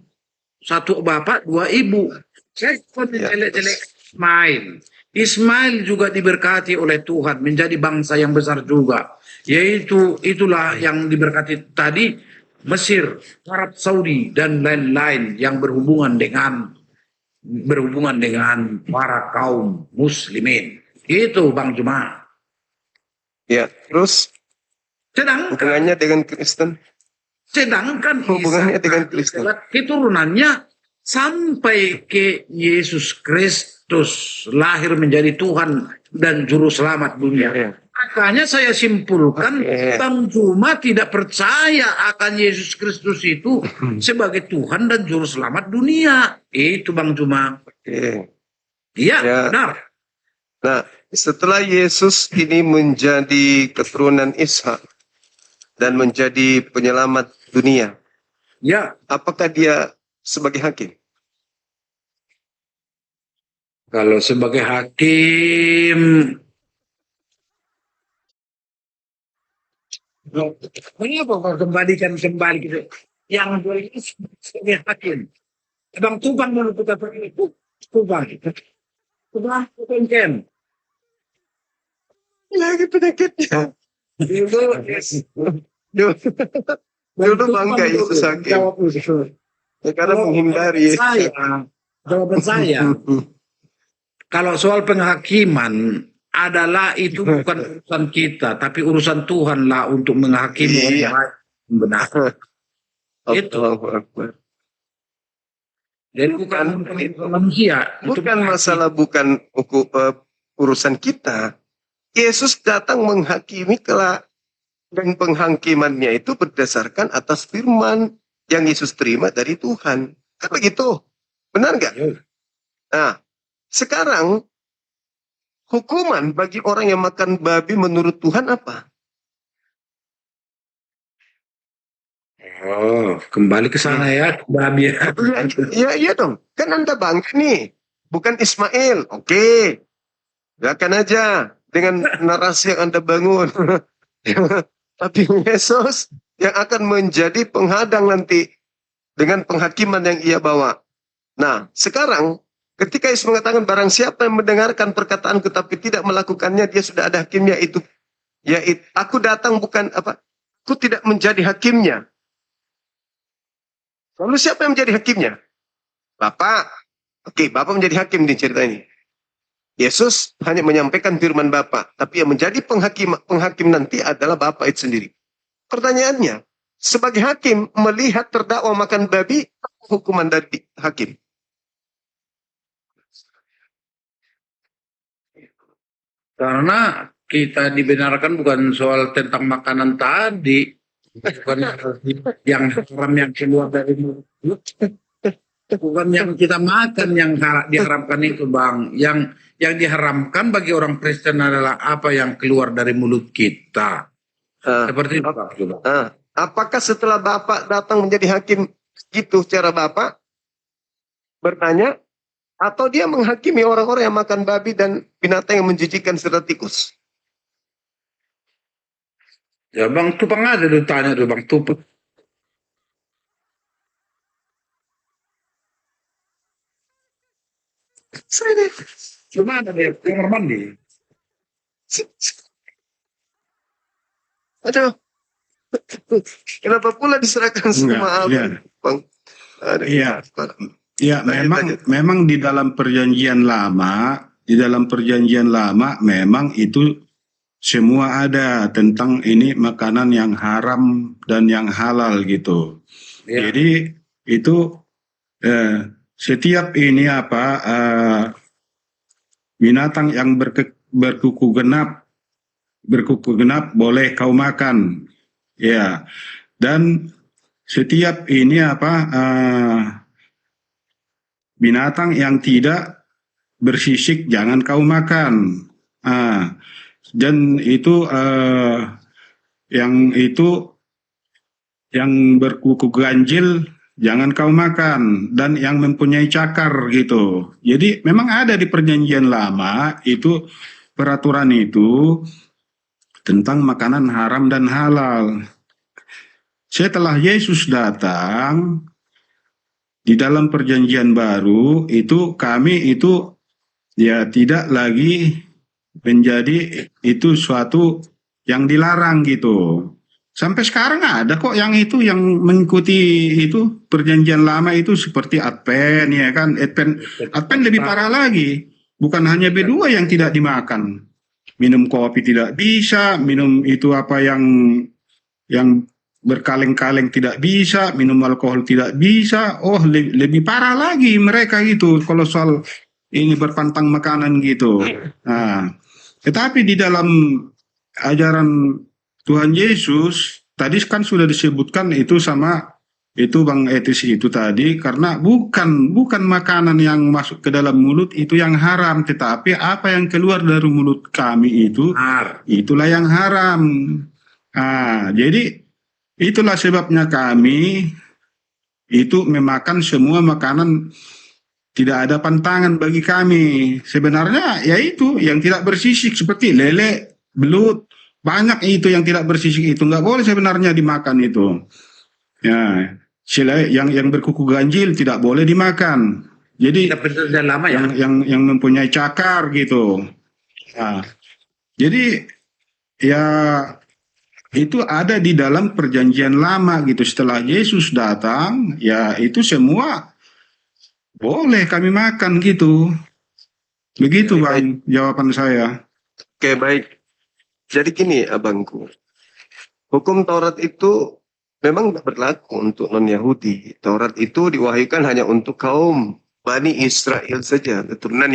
D: Satu bapak, dua ibu. Saya
A: Ya,
D: jelek-jelek Ismail. Ismail juga diberkati oleh Tuhan menjadi bangsa yang besar juga. Yaitu itulah yang diberkati tadi Mesir, Arab Saudi dan lain-lain yang berhubungan dengan para kaum muslimin. Itu Bang Juma.
A: Ya, terus
D: Sedangkan
A: hubungannya dengan Kristen?
D: Isa
A: Hubungannya dengan Kristen.
D: adalah keturunannya sampai ke Yesus Kristus lahir menjadi Tuhan dan juru selamat dunia.
A: Ya.
D: Makanya saya simpulkan
A: Oke.
D: Bang Juma tidak percaya akan Yesus Kristus itu sebagai Tuhan dan juru selamat dunia. Itu Bang Juma.
A: Oke.
D: Iya,
A: Ya.
D: benar.
A: Nah, setelah Yesus ini menjadi keturunan Ishak dan menjadi penyelamat dunia,
D: Ya,
A: apakah dia sebagai hakim?
D: kalau sebagai hakim, kenapa kau kembalikan kembali gitu? Yang dua ini sebagai hakim. Bang Tubang menurut kita itu Tubang. Tubang Ken.
A: Lagi penyakitnya.
D: Dulu
A: Dulu bangga Yesus hakim. Sekarang menghindari Yesus.
D: Jawaban saya, kalau soal penghakiman adalah itu bukan urusan kita, tapi urusan Tuhan lah untuk menghakimi orang
A: Iya.
D: lain. Benar. Itu.
A: Allahu Akbar.
D: Jadi bukan manusia. Itu
A: Bukan masalah urusan kita. Yesus datang menghakimi kelak, dan penghakimannya itu berdasarkan atas firman yang Yesus terima dari Tuhan. Kan begitu? Benar nggak? Nah, sekarang hukuman bagi orang yang makan babi menurut Tuhan apa?
D: Oh, kembali ke sana ya, babi.
A: Iya dong. Kan Anda bangga nih. Bukan Ismail. Oke. Silakan aja dengan narasi yang Anda bangun. Tapi Yesus yang akan menjadi penghadang nanti dengan penghakiman yang ia bawa. Nah, sekarang ketika Yesus mengatakan barang siapa yang mendengarkan perkataanku tapi tidak melakukannya, dia sudah ada hakimnya itu. Yaitu aku datang bukan apa? Aku tidak menjadi hakimnya. Lalu siapa yang menjadi hakimnya? Bapak. Oke, Bapak menjadi hakim di cerita ini. Yesus hanya menyampaikan firman Bapa, tapi yang menjadi penghakim nanti adalah Bapa itu sendiri. Pertanyaannya, sebagai hakim melihat terdakwa makan babi, hukuman dari hakim?
D: Karena kita dibenarkan bukan soal tentang makanan tadi, bukan yang haram yang keluar dari mulut. Bukan yang kita makan yang diharamkan itu, Bang. Yang diharamkan bagi orang Kristen adalah apa yang keluar dari mulut kita. Seperti itu, Pak.
A: Apakah setelah Bapak datang menjadi hakim gitu cara Bapak bertanya, atau dia menghakimi orang-orang yang makan babi dan binatang yang menjijikkan serta tikus?
D: Ya, Bang Tupang ada tuh tanya tuh, Bang Tupang. Cuma ada dia kamar mandi.
A: Aduh, kenapa pula diserahkan semua
B: Enggak,
A: Bang?
B: Iya. Ya, memang di dalam perjanjian lama, memang itu semua ada tentang ini makanan yang haram dan yang halal gitu.
D: Ya.
B: Jadi itu setiap ini binatang yang berkuku genap boleh kau makan, ya. Dan setiap ini binatang yang tidak bersisik jangan kau makan. Dan itu yang berkuku ganjil jangan kau makan, dan yang mempunyai cakar gitu. Jadi memang ada di perjanjian lama itu peraturan itu tentang makanan haram dan halal. Setelah Yesus datang di dalam perjanjian baru itu kami itu ya tidak lagi menjadi itu suatu yang dilarang gitu. Sampai sekarang ada kok yang itu yang mengikuti itu perjanjian lama itu seperti Advent ya kan. Advent lebih parah lagi. Bukan hanya B2 yang tidak dimakan. Minum kopi tidak bisa, minum itu apa yang berkaleng-kaleng tidak bisa, minum alkohol tidak bisa. Oh, lebih parah lagi mereka gitu kalau soal ini berpantang makanan gitu. Nah, tetapi di dalam ajaran Tuhan Yesus tadi kan sudah disebutkan itu sama itu Bang Etis itu tadi, karena bukan makanan yang masuk ke dalam mulut itu yang haram, tetapi apa yang keluar dari mulut kami itu itulah yang haram. Jadi itulah sebabnya kami itu memakan semua makanan, tidak ada pantangan bagi kami. Sebenarnya yaitu yang tidak bersisik seperti lele, belut, banyak itu yang tidak bersisik itu nggak boleh sebenarnya dimakan itu. Ya, yang berkuku ganjil tidak boleh dimakan. Jadi
D: lama ya.
B: yang mempunyai cakar gitu. Nah, jadi ya itu ada di dalam perjanjian lama gitu. Setelah Yesus datang, ya itu semua boleh kami makan gitu. Begitu Bang jawaban saya.
A: Oke, baik. Jadi gini abangku, hukum Taurat itu memang tidak berlaku untuk non-Yahudi. Taurat itu diwahyukan hanya untuk kaum Bani Israel saja. Keturunan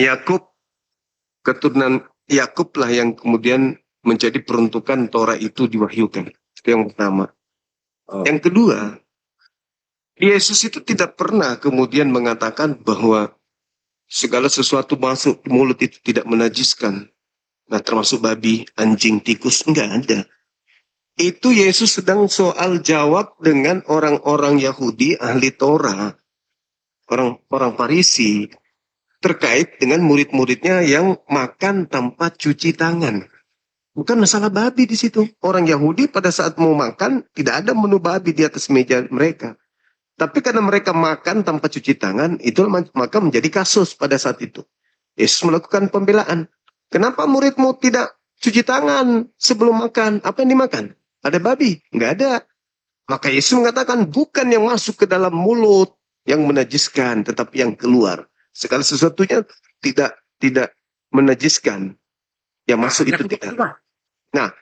A: Yakub lah yang kemudian menjadi peruntukan Taurat itu diwahyukan. Itu yang pertama. Yang kedua, Yesus itu tidak pernah kemudian mengatakan bahwa segala sesuatu masuk di mulut itu tidak menajiskan. Nah, termasuk babi, anjing, tikus, enggak ada. Itu Yesus sedang soal jawab dengan orang-orang Yahudi ahli Torah, orang Farisi, terkait dengan murid-muridnya yang makan tanpa cuci tangan. Bukan masalah babi di situ. Orang Yahudi pada saat mau makan tidak ada menu babi di atas meja mereka. Tapi karena mereka makan tanpa cuci tangan, itu maka menjadi kasus pada saat itu. Yesus melakukan pembelaan. Kenapa muridmu tidak cuci tangan sebelum makan? Apa yang dimakan? Ada babi? Enggak ada. Maka Yesus mengatakan bukan yang masuk ke dalam mulut yang menajiskan, tetapi yang keluar. Segala sesuatunya tidak menajiskan. Yang masuk itu tidak. Nah,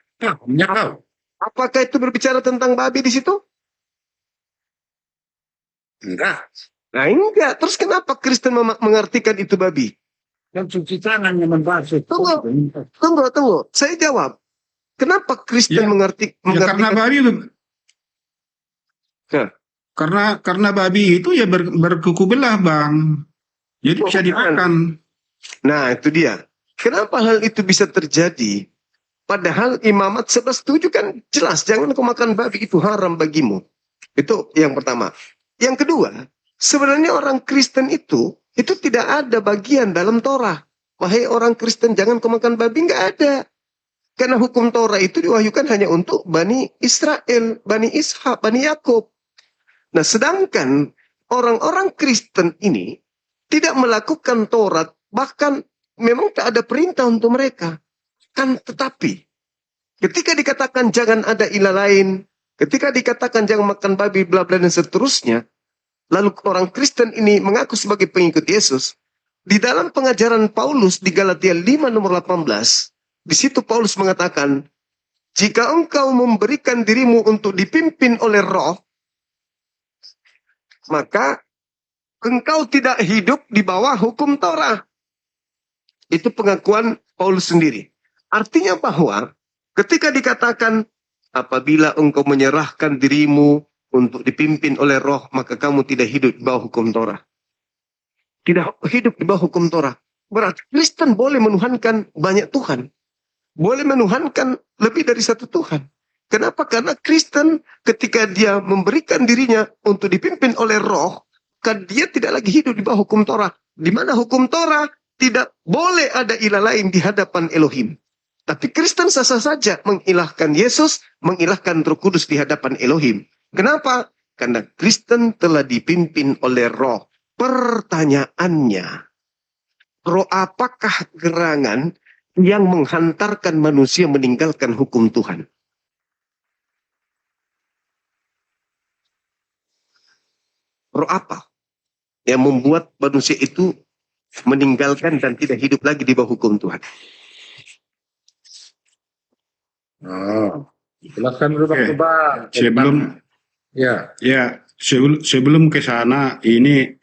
A: apakah itu berbicara tentang babi di situ?
D: Enggak.
A: Nah, enggak. Terus kenapa Kristen mengartikan itu babi?
D: Yang cuci tangan yang membasuh.
A: Tunggu. Saya jawab. Kenapa Kristen mengartikan
B: karena babi karena babi itu ya berkuku belah Bang. Jadi bisa dimakan.
A: Nah, itu dia. Kenapa hal itu bisa terjadi? Padahal Imamat 11:7 kan jelas, jangan kau makan babi, itu haram bagimu. Itu yang pertama. Yang kedua, sebenarnya orang Kristen itu tidak ada bagian dalam Torah. Wahai orang Kristen, jangan kau makan babi, nggak ada. Karena hukum Torah itu diwahyukan hanya untuk Bani Israel, Bani Ishak, Bani Yakub. Nah, sedangkan orang-orang Kristen ini tidak melakukan Taurat, bahkan memang tak ada perintah untuk mereka. Kan tetapi, ketika dikatakan jangan ada ilah lain, ketika dikatakan jangan makan babi, bla bla dan seterusnya, lalu orang Kristen ini mengaku sebagai pengikut Yesus, di dalam pengajaran Paulus di Galatia 5 nomor 18, di situ Paulus mengatakan, jika engkau memberikan dirimu untuk dipimpin oleh Roh, maka engkau tidak hidup di bawah hukum Torah. Itu pengakuan Paulus sendiri. Artinya bahwa ketika dikatakan apabila engkau menyerahkan dirimu untuk dipimpin oleh Roh, maka kamu tidak hidup di bawah hukum Torah. Tidak hidup di bawah hukum Torah. Berarti Kristen boleh menuhankan banyak Tuhan. Boleh menuhankan lebih dari satu Tuhan. Kenapa? Karena Kristen ketika dia memberikan dirinya untuk dipimpin oleh roh, kan dia tidak lagi hidup di bawah hukum Torah. Di mana hukum Torah tidak boleh ada ilah lain di hadapan Elohim. Tapi Kristen sah-sah saja mengilahkan Yesus, mengilahkan Roh Kudus di hadapan Elohim. Kenapa? Karena Kristen telah dipimpin oleh roh. Pertanyaannya, roh apakah gerangan yang menghantarkan manusia meninggalkan hukum Tuhan? Roh apa yang membuat manusia itu meninggalkan dan tidak hidup lagi di bawah hukum Tuhan?
D: Oh, jelaskan dulu Bang
B: Oke.
D: Coba.
B: Sebelum ke sana ini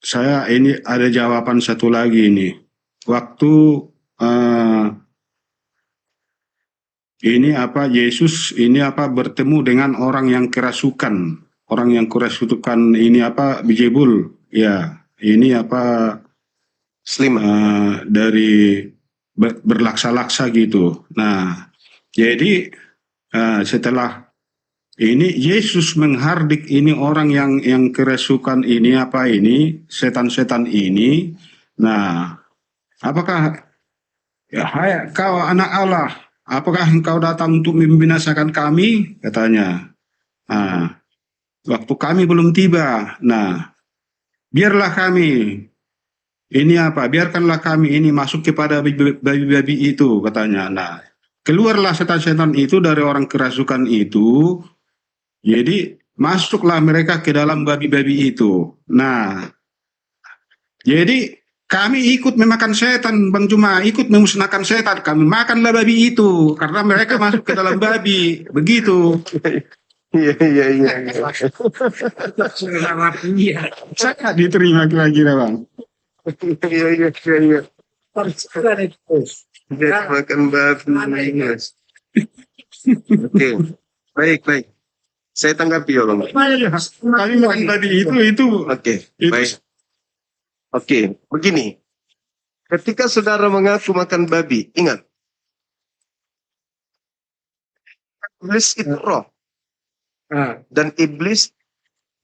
B: saya ini ada jawaban satu lagi ini. Waktu ini Yesus ini bertemu dengan orang yang kerasukan. Orang yang kerasukan ini Bijebul. Ya, ini
A: Sliman.
B: dari berlaksa-laksa gitu. Nah, jadi setelah ini Yesus menghardik ini orang yang kerasukan ini setan-setan ini. Nah, apakah hai kau anak Allah, apakah engkau datang untuk membinasakan kami? Katanya. Nah, waktu kami belum tiba. Nah, biarlah kami biarkanlah kami ini masuk kepada babi-babi itu, katanya. Nah, keluarlah setan-setan itu dari orang kerasukan itu. Jadi masuklah mereka ke dalam babi-babi itu. Nah, jadi kami ikut memakan setan, Bang Juma, ikut memusnahkan setan. Kami makanlah babi itu karena mereka masuk ke dalam babi. Begitu.
A: Iya.
B: Saya diterima kira-kira, Bang.
A: Iya. Dia makan babi. Oke. Baik. Saya tanggapi ya, Bang.
B: Kami makan babi itu.
A: Oke, baik. Oke, begini. Ketika saudara mengaku makan babi, ingat. Iblis itu roh. Dan iblis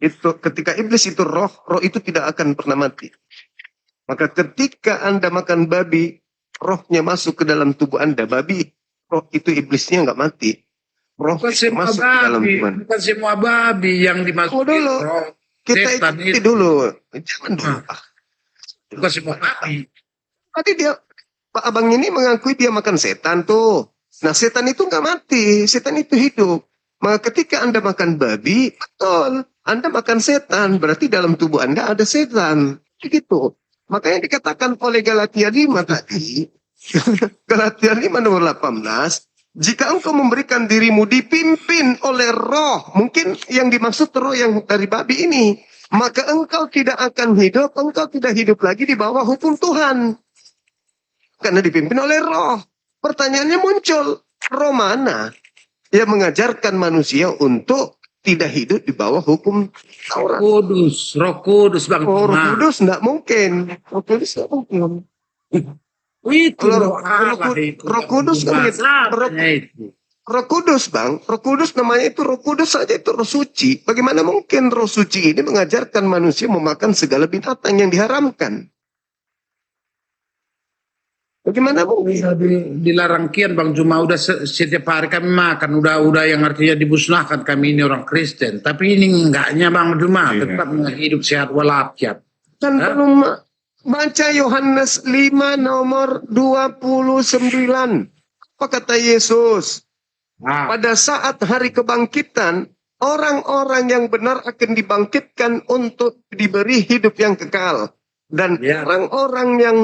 A: itu, ketika iblis itu roh itu tidak akan pernah mati. Maka ketika Anda makan babi, rohnya masuk ke dalam tubuh Anda. Babi, roh itu iblisnya nggak mati. Roh itu masuk ke dalam tubuh Anda.
D: Bukan semua babi yang dimasukin
A: dulu.
D: roh.
A: Kita
D: Setan
A: ikuti
D: itu.
A: dulu. Jangan dulu.
D: Bukan semua babi.
A: Tadi Pak Abang ini mengakui dia makan setan tuh. Nah, setan itu nggak mati. Setan itu hidup. Maka ketika Anda makan babi, betul. Anda makan setan. Berarti dalam tubuh Anda ada setan. Begitu. Makanya dikatakan oleh Galatia 5 tadi. Galatia 5 nomor 18. Jika engkau memberikan dirimu dipimpin oleh roh. Mungkin yang dimaksud roh yang dari babi ini. Maka engkau tidak akan hidup. Engkau tidak hidup lagi di bawah hukum Tuhan. Karena dipimpin oleh roh. Pertanyaannya muncul. Roh mana yang mengajarkan manusia untuk tidak hidup di bawah hukum Taurat?
D: Roh Kudus Bang.
A: Oh, Roh Kudus enggak mungkin. Roh Kudus enggak mungkin.
D: Itu
A: Kalau
D: Allah itu.
A: Roh Kudus kan gitu. Roh Kudus, Bang. Roh Kudus namanya itu Roh Kudus saja, itu Roh Suci. Bagaimana mungkin Roh Suci ini mengajarkan manusia memakan segala binatang yang diharamkan? Bagaimana mungkin?
D: Dilarang kian Bang Juma, udah setiap hari kami makan, udah yang artinya dimusnahkan kami ini orang Kristen. Tapi ini enggaknya Bang Juma, tetap hidup sehat walafiat.
A: Kan belum baca Yohanes 5 nomor 29. Apa kata Yesus? Pada saat hari kebangkitan, orang-orang yang benar akan dibangkitkan untuk diberi hidup yang kekal. Dan orang-orang yang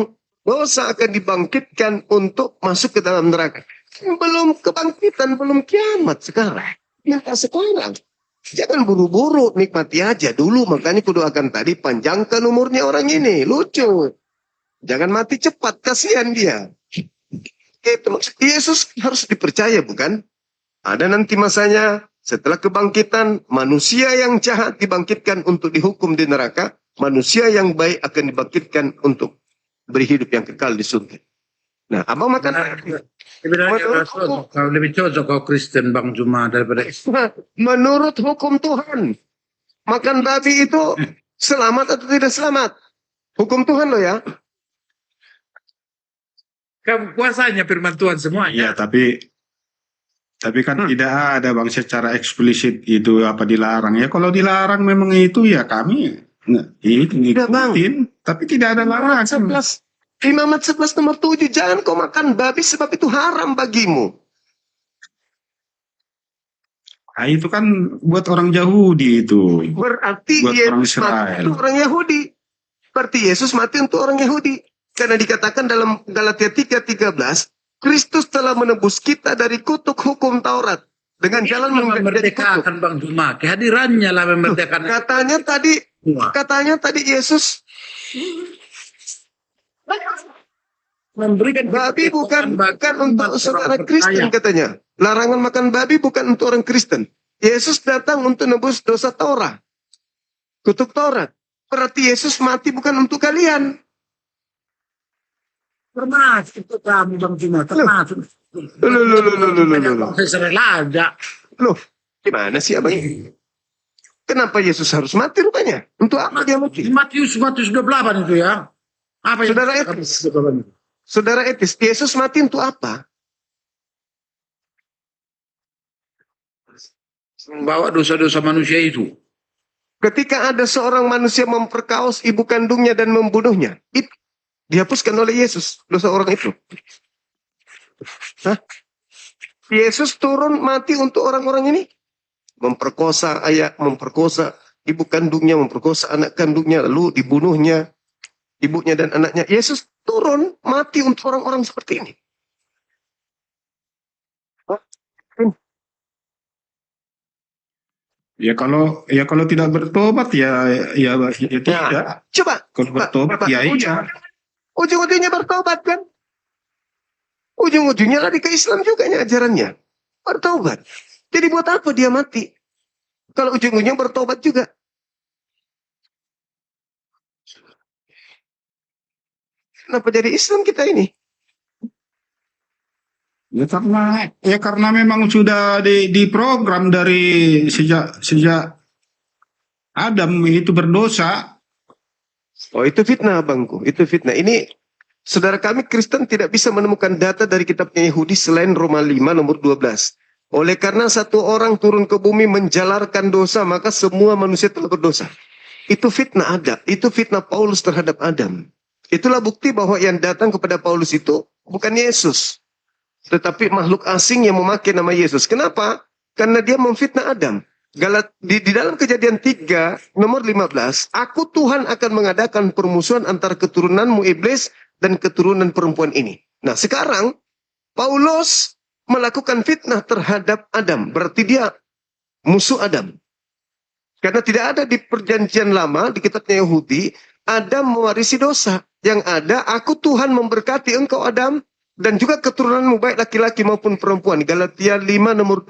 A: dosa akan dibangkitkan untuk masuk ke dalam neraka. Belum kebangkitan, belum kiamat sekarang. Ya sekarang. Jangan buru-buru, nikmati aja dulu. Makanya kudu akan tadi panjangkan umurnya orang ini. Lucu. Jangan mati cepat, kasihan dia. Itu maksud Yesus harus dipercaya, bukan? Ada nanti masanya setelah kebangkitan, manusia yang jahat dibangkitkan untuk dihukum di neraka. Manusia yang baik akan dibangkitkan untuk beri hidup yang kekal di surga. Nah, abang makan
D: Sebenarnya
A: menurut hukum,
D: kau lebih cocok kau Kristen Bang Juma daripada
A: menurut hukum Tuhan, makan babi itu selamat atau tidak selamat? Hukum Tuhan loh ya.
D: Kamu kuasanya firman Tuhan
B: Iya,
D: semuanya.
B: tapi kan tidak ada Bang secara eksplisit itu apa dilarang. Ya kalau dilarang memang itu ya kami itu
A: Bang.
B: ngikutin, tapi tidak ada larangan.
A: 11, Imamat 11 nomor 7, jangan kau makan babi sebab itu haram bagimu.
B: Nah, itu kan buat orang Yahudi itu.
A: Berarti
B: Buat orang
A: Yesus mati
B: Israel.
A: untuk orang Yahudi. Berarti Yesus mati untuk orang Yahudi. Karena dikatakan dalam Galatia 3:13, Kristus telah menebus kita dari kutuk hukum Taurat. Dengan jalan menjadi kutuk.
D: memerdekakan Bang Juma. Kehadirannya lah memerdekakan.
A: Katanya tadi Yesus
D: Memberikan
A: babi bukan
D: kebebasan
A: untuk
D: umat
A: saudara
D: orang
A: Kristen
D: percaya.
A: katanya. Larangan makan babi bukan untuk orang Kristen. Yesus datang untuk nebus dosa Taurat. Kutuk Taurat. Berarti Yesus mati bukan untuk kalian.
D: Termasuk itu kamu Bang Juma. Termasuk.
A: Loh.
D: Israel ada.
A: Loh, gimana sih abang? Kenapa Yesus harus mati rupanya? Untuk apa dia mati?
D: Di Matius 28 itu ya. Apa yang
A: Saudara etis. Saudara etis, Yesus mati untuk apa?
D: Membawa dosa-dosa manusia itu.
A: Ketika ada seorang manusia memperkaos ibu kandungnya dan membunuhnya, itu dihapuskan oleh Yesus dosa orang itu. Hah? Yesus turun mati untuk orang-orang ini? Memperkosa ayah, memperkosa ibu kandungnya, memperkosa anak kandungnya, lalu dibunuhnya ibunya dan anaknya. Yesus turun mati untuk orang-orang seperti ini.
B: Ya kalau tidak bertobat ya tidak.
A: Coba.
B: Kalau bertobat ya iya.
A: Ujung-ujungnya bertobat kan? Ujung-ujungnya lari ke Islam juga ajarannya. Bertobat. Jadi buat apa dia mati? Kalau ujung-ujungnya bertobat juga. Kenapa jadi Islam kita ini?
B: Ya karena memang sudah diprogram dari sejak Adam itu berdosa.
A: Oh, itu fitnah abangku. Itu fitnah. Ini saudara kami Kristen tidak bisa menemukan data dari kitabnya Yahudi selain Roma 5 nomor 12. Oleh karena satu orang turun ke bumi menjalarkan dosa, maka semua manusia telah berdosa. Itu fitnah Adam. Itu fitnah Paulus terhadap Adam. Itulah bukti bahwa yang datang kepada Paulus itu bukan Yesus, tetapi makhluk asing yang memakai nama Yesus. Kenapa? Karena dia memfitnah Adam. Di dalam Kejadian 3 nomor 15, aku Tuhan akan mengadakan permusuhan antara keturunanmu iblis dan keturunan perempuan ini. Nah sekarang Paulus melakukan fitnah terhadap Adam. Berarti dia musuh Adam. Karena tidak ada di perjanjian lama, di kitabnya Yahudi, Adam mewarisi dosa. Yang ada, aku Tuhan memberkati engkau Adam, dan juga keturunanmu baik laki-laki maupun perempuan. Galatia 5 nomor,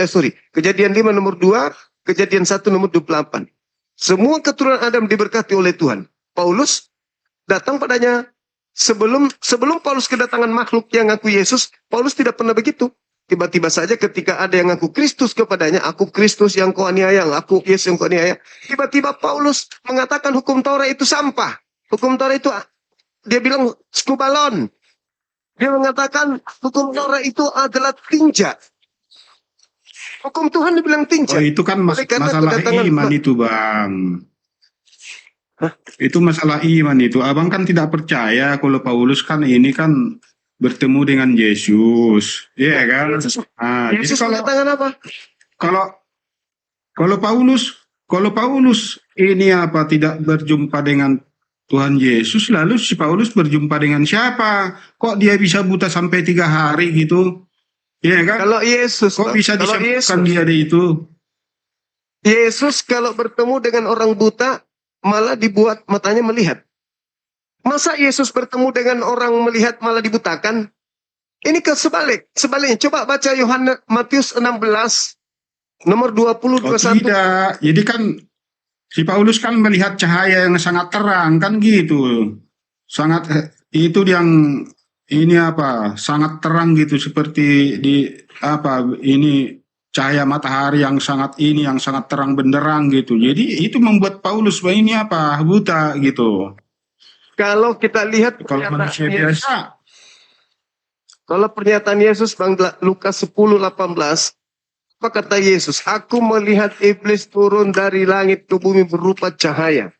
A: Kejadian 5 nomor 2, Kejadian 1 nomor 28. Semua keturunan Adam diberkati oleh Tuhan. Paulus datang padanya sebelum Paulus kedatangan makhluk yang ngaku Yesus, Paulus tidak pernah begitu. Tiba-tiba saja ketika ada yang ngaku Kristus kepadanya, aku Kristus yang kau aniaya, aku Yesus yang kau aniaya. Tiba-tiba Paulus mengatakan hukum Taurat itu sampah. Hukum Taurat itu, dia bilang skubalon. Dia mengatakan hukum Taurat itu adalah tinja. Hukum Tuhan dibilang tinja.
B: Oh itu kan masalah iman itu Bang. Hah? Itu masalah iman itu. Abang kan tidak percaya kalau Paulus kan ini kan bertemu dengan Yesus. Iya kan?
A: Yesus mengatakan apa?
B: Kalau Paulus ini apa tidak berjumpa dengan Tuhan Yesus, lalu si Paulus berjumpa dengan siapa? Kok dia bisa buta sampai 3 hari gitu? Iya kan?
A: Kalau Yesus,
B: kok bisa disebutkan dia itu?
A: Yesus kalau bertemu dengan orang buta malah dibuat matanya melihat. Masa Yesus bertemu dengan orang melihat malah dibutakan? Ini sebaliknya. Coba baca Matius 16 nomor 20
B: 21. Tidak. Jadi kan si Paulus kan melihat cahaya yang sangat terang kan gitu. Sangat itu ini apa sangat terang gitu seperti di apa ini cahaya matahari yang sangat ini yang sangat terang benderang gitu. Jadi itu membuat Paulus bahwa ini apa buta gitu.
A: Kalau kita lihat
B: Kalau manusia biasa
A: kalau pernyataan Yesus Bang Lukas 10:18, apa kata Yesus? Aku melihat iblis turun dari langit ke bumi berupa cahaya.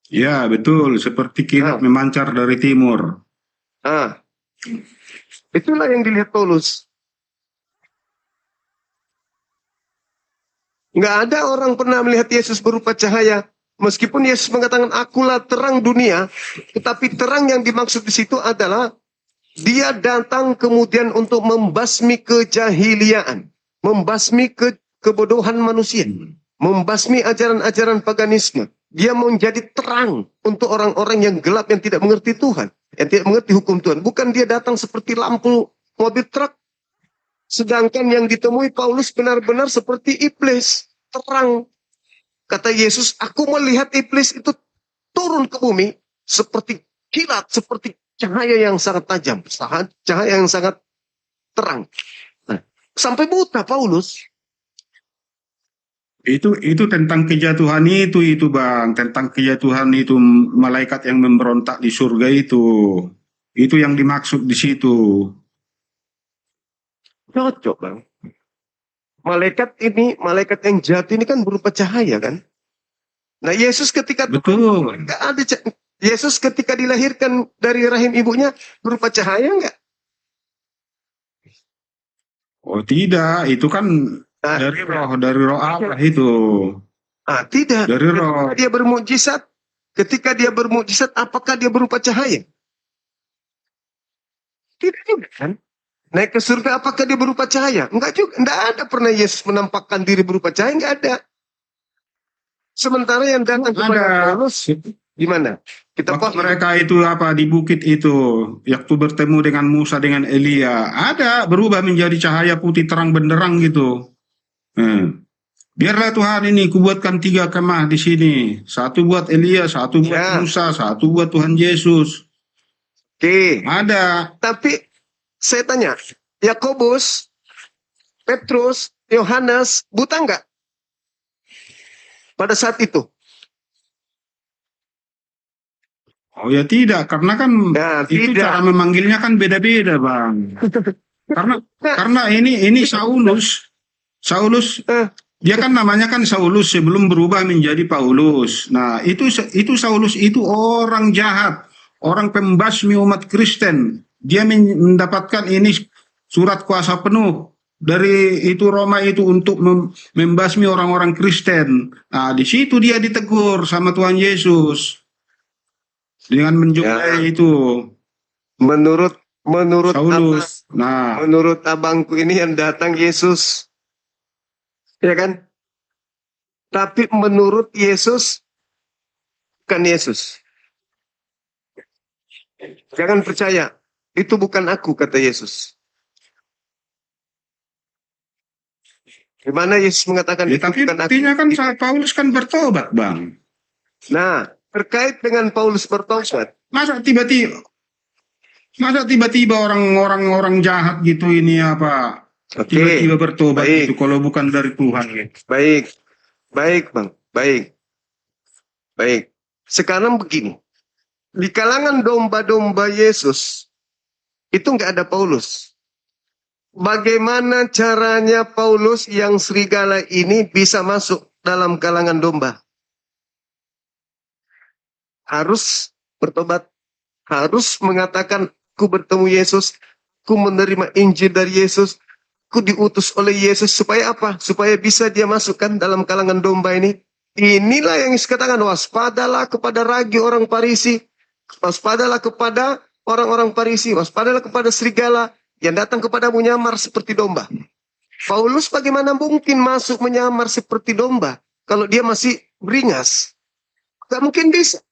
B: ya betul seperti kilat memancar dari timur.
A: Ah, itulah yang dilihat Paulus. Nggak ada orang pernah melihat Yesus berupa cahaya. Meskipun Yesus mengatakan akulah terang dunia, tetapi terang yang dimaksud di situ adalah dia datang kemudian untuk membasmi kejahiliaan, membasmi kebodohan manusia, membasmi ajaran-ajaran paganisme. Dia menjadi terang untuk orang-orang yang gelap yang tidak mengerti Tuhan, yang tidak mengerti hukum Tuhan. Bukan dia datang seperti lampu mobil truk. Sedangkan yang ditemui Paulus benar-benar seperti iblis, terang. Kata Yesus, aku melihat iblis itu turun ke bumi seperti kilat, seperti cahaya yang sangat tajam, cahaya yang sangat terang. Nah, sampai buta Paulus.
B: Itu tentang kejatuhan itu Bang, tentang kejatuhan itu malaikat yang memberontak di surga itu. Itu yang dimaksud di situ.
A: Cocok Bang. Malaikat yang jatuh ini kan berupa cahaya kan. Nah Yesus ketika
B: Betul.
A: nggak ada Yesus ketika dilahirkan dari rahim ibunya berupa cahaya nggak?
B: Oh tidak, itu kan dari roh Allah itu.
A: Tidak.
B: Dari roh.
A: Ketika dia bermukjizat, apakah dia berupa cahaya? Tidak juga kan? Naik ke surga, apakah dia berupa cahaya? Enggak juga. Enggak ada pernah Yesus menampakkan diri berupa cahaya, enggak ada. Sementara yang datang kepada Paulus, gimana? Kita
B: mereka itu apa di bukit itu, waktu bertemu dengan Musa dengan Elia, ada berubah menjadi cahaya putih terang benderang gitu. Biarlah Tuhan ini kubuatkan 3 kemah di sini, 1 buat Elia, 1 buat Musa, 1 buat Tuhan Yesus.
A: Oke.
B: Ada.
A: Tapi saya tanya, Yakobus, Petrus, Yohanes, buta enggak? Pada saat itu?
B: Oh ya tidak, karena kan itu
A: tidak.
B: cara memanggilnya kan beda-beda Bang. karena ini Saulus, dia kan namanya kan Saulus sebelum berubah menjadi Paulus. Nah itu Saulus itu orang jahat, orang pembasmi umat Kristen. Dia mendapatkan ini surat kuasa penuh dari itu Roma itu untuk membasmi orang-orang Kristen. Nah, di situ dia ditegur sama Tuhan Yesus dengan menjumpai itu.
A: Menurut
B: Saulus.
A: Menurut abangku ini yang datang Yesus, ya kan? Tapi menurut Yesus bukan Yesus. Jangan percaya. Itu bukan aku, kata Yesus. Gimana Yesus mengatakan itu
B: tapi
A: bukan
B: buktinya
A: aku?
B: kan Paulus kan bertobat Bang.
A: Nah, terkait dengan Paulus bertobat.
B: Masa tiba-tiba orang-orang jahat gitu ini apa? Tiba-tiba bertobat itu kalau bukan dari Tuhan gitu.
A: Baik Bang, baik. Sekarang begini. Di kalangan domba-domba Yesus, itu nggak ada Paulus. Bagaimana caranya Paulus yang serigala ini bisa masuk dalam kalangan domba? Harus bertobat. Harus mengatakan, aku bertemu Yesus, aku menerima Injil dari Yesus, aku diutus oleh Yesus. Supaya apa? Supaya bisa dia masukkan dalam kalangan domba ini. Inilah yang dikatakan, waspadalah kepada ragi orang Farisi. Waspadalah kepada orang-orang Farisi, waspadalah kepada serigala yang datang kepadamu menyamar seperti domba. Paulus bagaimana mungkin masuk menyamar seperti domba kalau dia masih beringas? Gak mungkin bisa.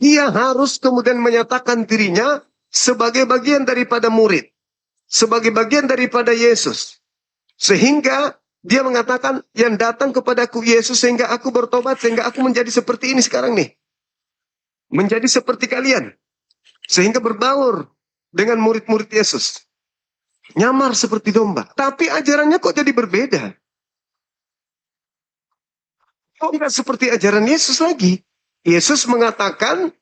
A: Dia harus kemudian menyatakan dirinya sebagai bagian daripada murid, sebagai bagian daripada Yesus. Sehingga Dia mengatakan, yang datang kepadaku Yesus sehingga aku bertobat, sehingga aku menjadi seperti ini sekarang nih. Menjadi seperti kalian. Sehingga berbaur dengan murid-murid Yesus. Nyamar seperti domba. Tapi ajarannya kok jadi berbeda? Kok nggak seperti ajaran Yesus lagi? Yesus mengatakan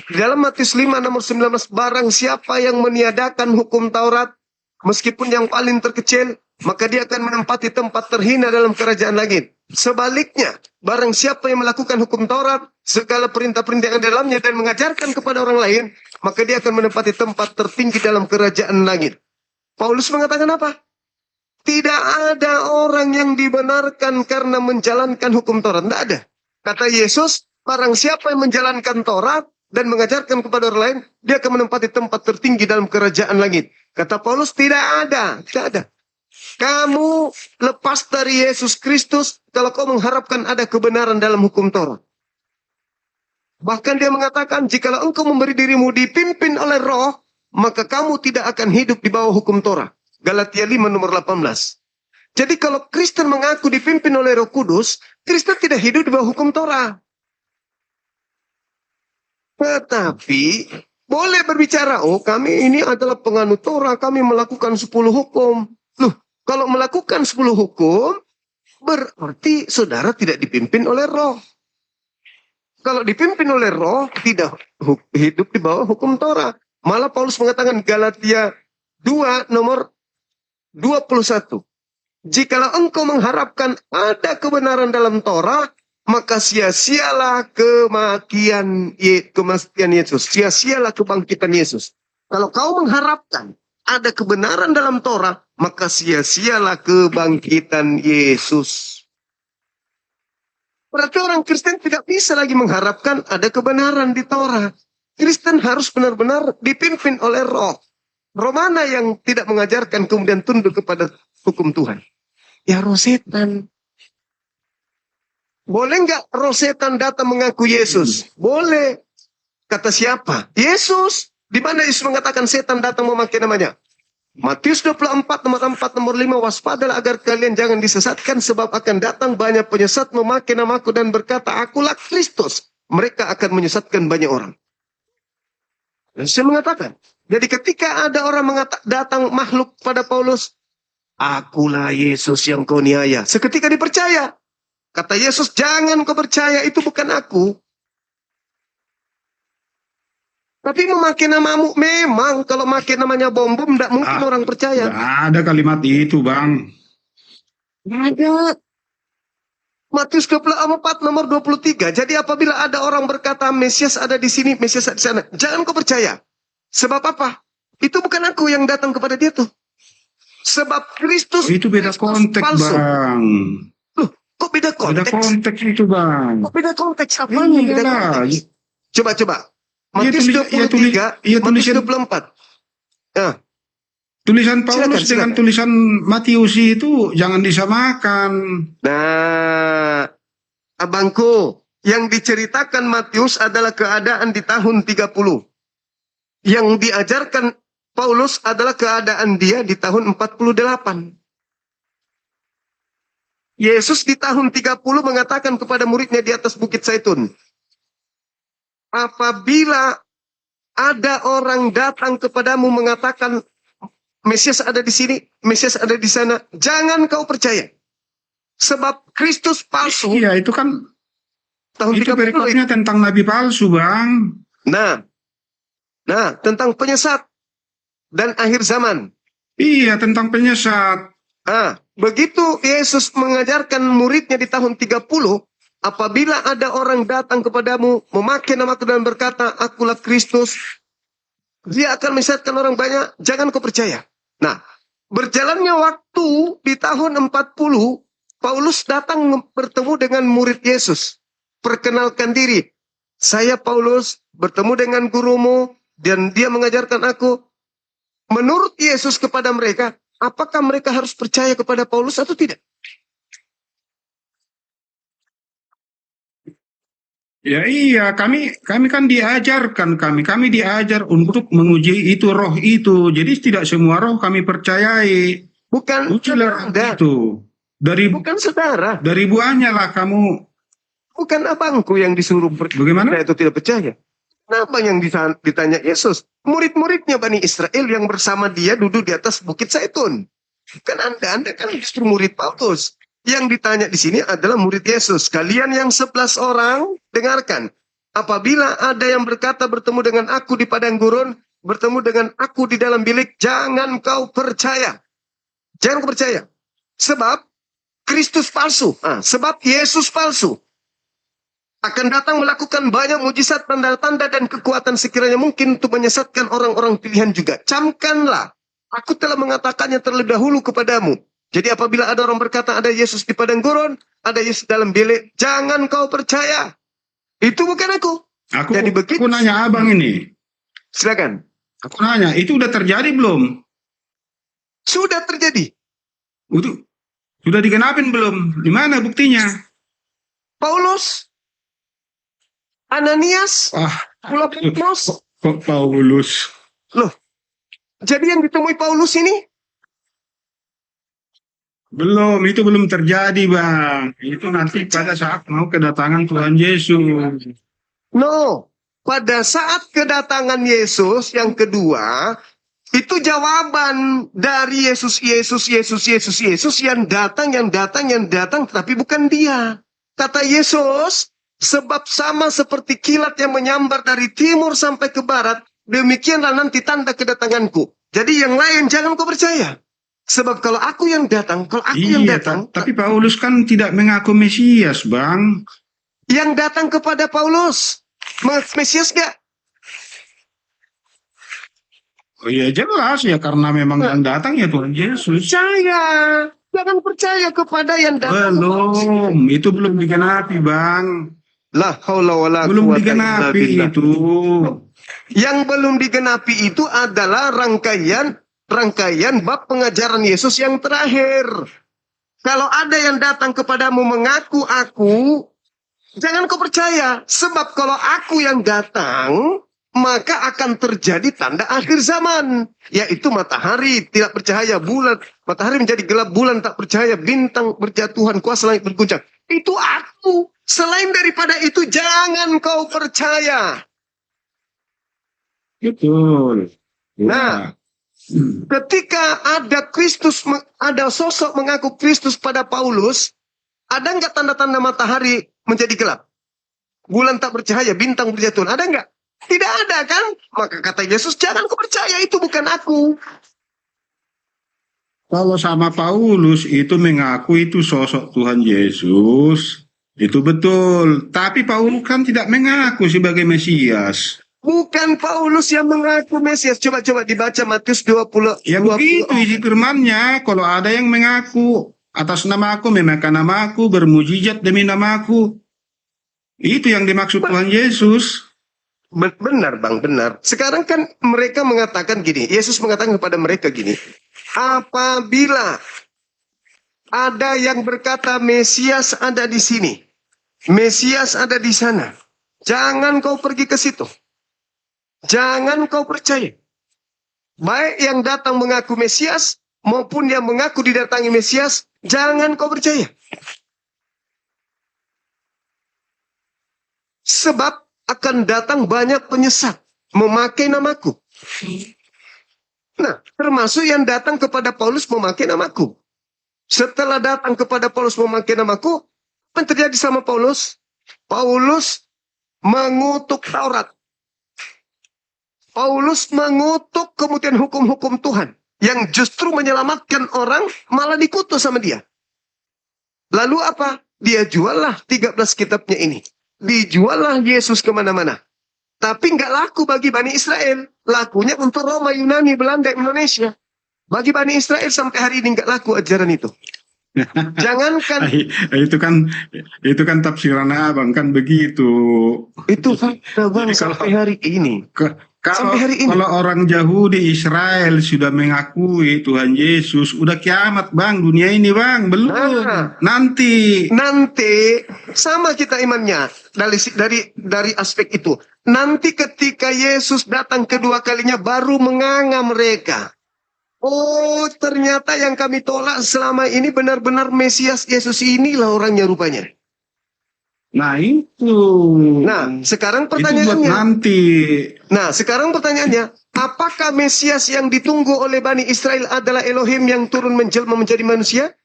A: di dalam Matius 5 nomor 19, barang siapa yang meniadakan hukum Taurat, meskipun yang paling terkecil, maka dia akan menempati tempat terhina dalam kerajaan langit. Sebaliknya, barang siapa yang melakukan hukum Taurat, segala perintah-perintah yang dalamnya dan mengajarkan kepada orang lain, maka dia akan menempati tempat tertinggi dalam kerajaan langit. Paulus mengatakan apa? Tidak ada orang yang dibenarkan karena menjalankan hukum Taurat. Tidak ada. Kata Yesus, barang siapa yang menjalankan Taurat dan mengajarkan kepada orang lain, dia akan menempati tempat tertinggi dalam kerajaan langit. Kata Paulus, tidak ada. Tidak ada. Kamu lepas dari Yesus Kristus kalau kau mengharapkan ada kebenaran dalam hukum Taurat. Bahkan dia mengatakan, jikalau engkau memberi dirimu dipimpin oleh roh, maka kamu tidak akan hidup di bawah hukum Taurat. Galatia 5 nomor 18. Jadi kalau Kristen mengaku dipimpin oleh Roh Kudus, Kristen tidak hidup di bawah hukum Taurat. Tetapi boleh berbicara, oh kami ini adalah penganut Taurat, kami melakukan 10 hukum. Loh, kalau melakukan 10 hukum, berarti saudara tidak dipimpin oleh roh. Kalau dipimpin oleh roh, tidak hidup di bawah hukum Taurat. Malah Paulus mengatakan Galatia 2 nomor 21. Jikalau engkau mengharapkan ada kebenaran dalam Taurat, maka sia-sialah kematian Yesus. Sia-sialah kebangkitan Yesus. Kalau kau mengharapkan ada kebenaran dalam Taurat, maka sia-sialah kebangkitan Yesus. Berarti orang Kristen tidak bisa lagi mengharapkan ada kebenaran di Taurat. Kristen harus benar-benar dipimpin oleh roh. Roh mana yang tidak mengajarkan kemudian tunduk kepada hukum Tuhan? Ya roh setan. Boleh nggak roh setan datang mengaku Yesus? Boleh. Kata siapa? Yesus. Di mana Yesus mengatakan setan datang memakai namanya? Matius 24 nomor 4 nomor 5, waspadalah agar kalian jangan disesatkan, sebab akan datang banyak penyesat memakai namaku dan berkata, akulah Kristus. Mereka akan menyesatkan banyak orang. Dan saya mengatakan, jadi ketika ada orang datang makhluk pada Paulus, akulah Yesus yang kau niaya. Seketika dipercaya. Kata Yesus, jangan kau percaya, itu bukan aku. Tapi memakai namamu, memang kalau memakai namanya bom-bom, tidak mungkin orang percaya.
B: Tidak ada kalimat itu, Bang.
A: Ada. Matius 24 nomor 23. Jadi apabila ada orang berkata, Mesias ada di sini, Mesias ada di sana, jangan kau percaya. Sebab apa? Itu bukan aku yang datang kepada dia tuh. Sebab Kristus
B: Itu beda konteks,
A: palsu.
B: Bang.
A: Loh, kok beda konteks?
B: Beda konteks itu, Bang.
A: Kok beda konteks? Apanya yang beda
B: Iyalah.
A: konteks? Coba.
B: Iya,
A: Matius 23, Matius 24. Nah,
B: tulisan Paulus
A: silakan.
B: dengan tulisan Matius itu jangan disamakan.
A: Nah, abangku, yang diceritakan Matius adalah keadaan di tahun 30. Yang diajarkan Paulus adalah keadaan dia di tahun 48. Yesus di tahun 30 mengatakan kepada muridnya di atas Bukit Zaitun, apabila ada orang datang kepadamu mengatakan Mesias ada di sini, Mesias ada di sana, jangan kau percaya. Sebab Kristus palsu.
B: Iya, itu kan
A: Tahun
B: itu
A: 30
B: perikopnya tentang nabi palsu, Bang.
A: Nah, tentang penyesat dan akhir zaman.
B: Iya, tentang penyesat.
A: Begitu Yesus mengajarkan muridnya di tahun 30, apabila ada orang datang kepadamu memakai namaku dan berkata, akulah Kristus, dia akan menyesatkan orang banyak, jangan kau percaya. Nah, berjalannya waktu di tahun 40, Paulus datang bertemu dengan murid Yesus. Perkenalkan diri, saya Paulus bertemu dengan gurumu, dan dia mengajarkan aku. Menurut Yesus kepada mereka, apakah mereka harus percaya kepada Paulus atau tidak?
B: Ya iya, kami kan diajarkan, kami diajar untuk menguji itu roh itu. Jadi tidak semua roh kami percayai.
A: Bukan
B: Ujilah roh
A: ada.
B: itu. Dari
A: Bukan saudara.
B: dari buahnya lah kamu.
A: Bukan abangku yang disuruh
B: Bagaimana?
A: percaya atau tidak percaya. Kenapa yang ditanya Yesus? Murid-muridnya Bani Israel yang bersama dia duduk di atas bukit Zaitun. Bukan Anda kan justru murid Paulus. Yang ditanya di sini adalah murid Yesus. Kalian yang 11 orang, dengarkan. Apabila ada yang berkata bertemu dengan aku di padang gurun, bertemu dengan aku di dalam bilik, jangan kau percaya. Jangan kau percaya. Sebab Kristus palsu. Sebab Yesus palsu. Akan datang melakukan banyak mujizat, tanda-tanda, dan kekuatan sekiranya mungkin untuk menyesatkan orang-orang pilihan juga. Camkanlah. Aku telah mengatakannya terlebih dahulu kepadamu. Jadi apabila ada orang berkata ada Yesus di padang gurun, ada Yesus dalam bilik, jangan kau percaya. Itu bukan aku. Jadi begitu.
B: Aku nanya abang ini.
A: Silakan.
B: Aku nanya, itu udah terjadi belum?
A: Sudah terjadi.
B: Itu sudah digenapin belum? Di mana buktinya?
A: Paulus, Ananias, Pulau Patmos.
B: Kok Paulus?
A: Loh, jadi yang ditemui Paulus ini?
B: Belum, itu belum terjadi, Bang. Itu nanti pada saat mau kedatangan Tuhan Yesus.
A: No, pada saat kedatangan Yesus yang kedua, itu jawaban dari Yesus yang datang, tapi bukan dia. Kata Yesus, sebab sama seperti kilat yang menyambar dari timur sampai ke barat, demikianlah nanti tanda kedatanganku. Jadi yang lain jangan kau percaya. Sebab kalau aku yang datang,
B: Tapi Paulus kan tidak mengaku Mesias, Bang.
A: Yang datang kepada Paulus, Mesias gak?
B: Oh iya jelas ya, karena memang yang datang ya Tuhan Yesus.
A: Jangan percaya kepada yang datang.
B: Belum, itu belum digenapi, Bang.
A: La haula wala
B: Belum
A: quwata illa
B: digenapi
A: billah.
B: itu.
A: Yang belum digenapi itu adalah rangkaian bab pengajaran Yesus yang terakhir. Kalau ada yang datang kepadamu mengaku aku, jangan kau percaya. Sebab kalau aku yang datang, maka akan terjadi tanda akhir zaman. Yaitu matahari tidak percaya, bulan. Matahari menjadi gelap, bulan tak percaya, bintang berjatuhan, kuasa langit berguncang. Itu aku. Selain daripada itu, jangan kau percaya.
B: Betul.
A: Nah, ketika ada sosok mengaku Kristus pada Paulus, ada nggak tanda-tanda matahari menjadi gelap? Bulan tak bercahaya, bintang berjatuhan, ada nggak? Tidak ada kan? Maka kata Yesus, jangan kau percaya, itu bukan aku.
B: Kalau sama Paulus itu mengaku itu sosok Tuhan Yesus, itu betul. Tapi Paulus kan tidak mengaku sebagai Mesias.
A: Bukan Paulus yang mengaku Mesias. Coba dibaca Matius 20.
B: Ya begitu isi firman-Nya. Kalau ada yang mengaku atas namaku, memakan namaku, bermujizat demi namaku, itu yang dimaksud Tuhan Yesus.
A: Benar Bang, benar. Sekarang kan mereka mengatakan gini, Yesus mengatakan kepada mereka gini, apabila ada yang berkata Mesias ada di sini, Mesias ada di sana, jangan kau pergi ke situ. Jangan kau percaya. Baik yang datang mengaku Mesias maupun yang mengaku didatangi Mesias, jangan kau percaya. Sebab akan datang banyak penyesat memakai namaku. Nah, termasuk yang datang kepada Paulus memakai namaku. Setelah datang kepada Paulus memakai namaku, apa yang terjadi sama Paulus? Paulus mengutuk Taurat. Paulus mengutuk kemudian hukum-hukum Tuhan yang justru menyelamatkan orang, malah dikutuk sama dia. Lalu apa? Dia juallah 13 kitabnya ini. Dijuallah Yesus kemana-mana. Tapi nggak laku bagi Bani Israel. Lakunya untuk Roma, Yunani, Belanda, Indonesia. Bagi Bani Israel sampai hari ini nggak laku ajaran itu. Jangankan
B: itu kan tafsiran abang kan begitu.
A: itu fakta Bang sampai hari ini.
B: Kalau orang Yahudi Israel sudah mengakui Tuhan Yesus, udah kiamat Bang, dunia ini Bang, belum. Nanti
A: sama kita imannya dari aspek itu. Nanti ketika Yesus datang kedua kalinya baru menganga mereka. Oh, ternyata yang kami tolak selama ini benar-benar Mesias Yesus inilah orangnya rupanya.
B: Nah itu.
A: Nah, sekarang
B: Itu buat
A: pertanyaannya.
B: nanti.
A: Nah, sekarang pertanyaannya, apakah Mesias yang ditunggu oleh Bani Israel adalah Elohim yang turun menjelma menjadi manusia?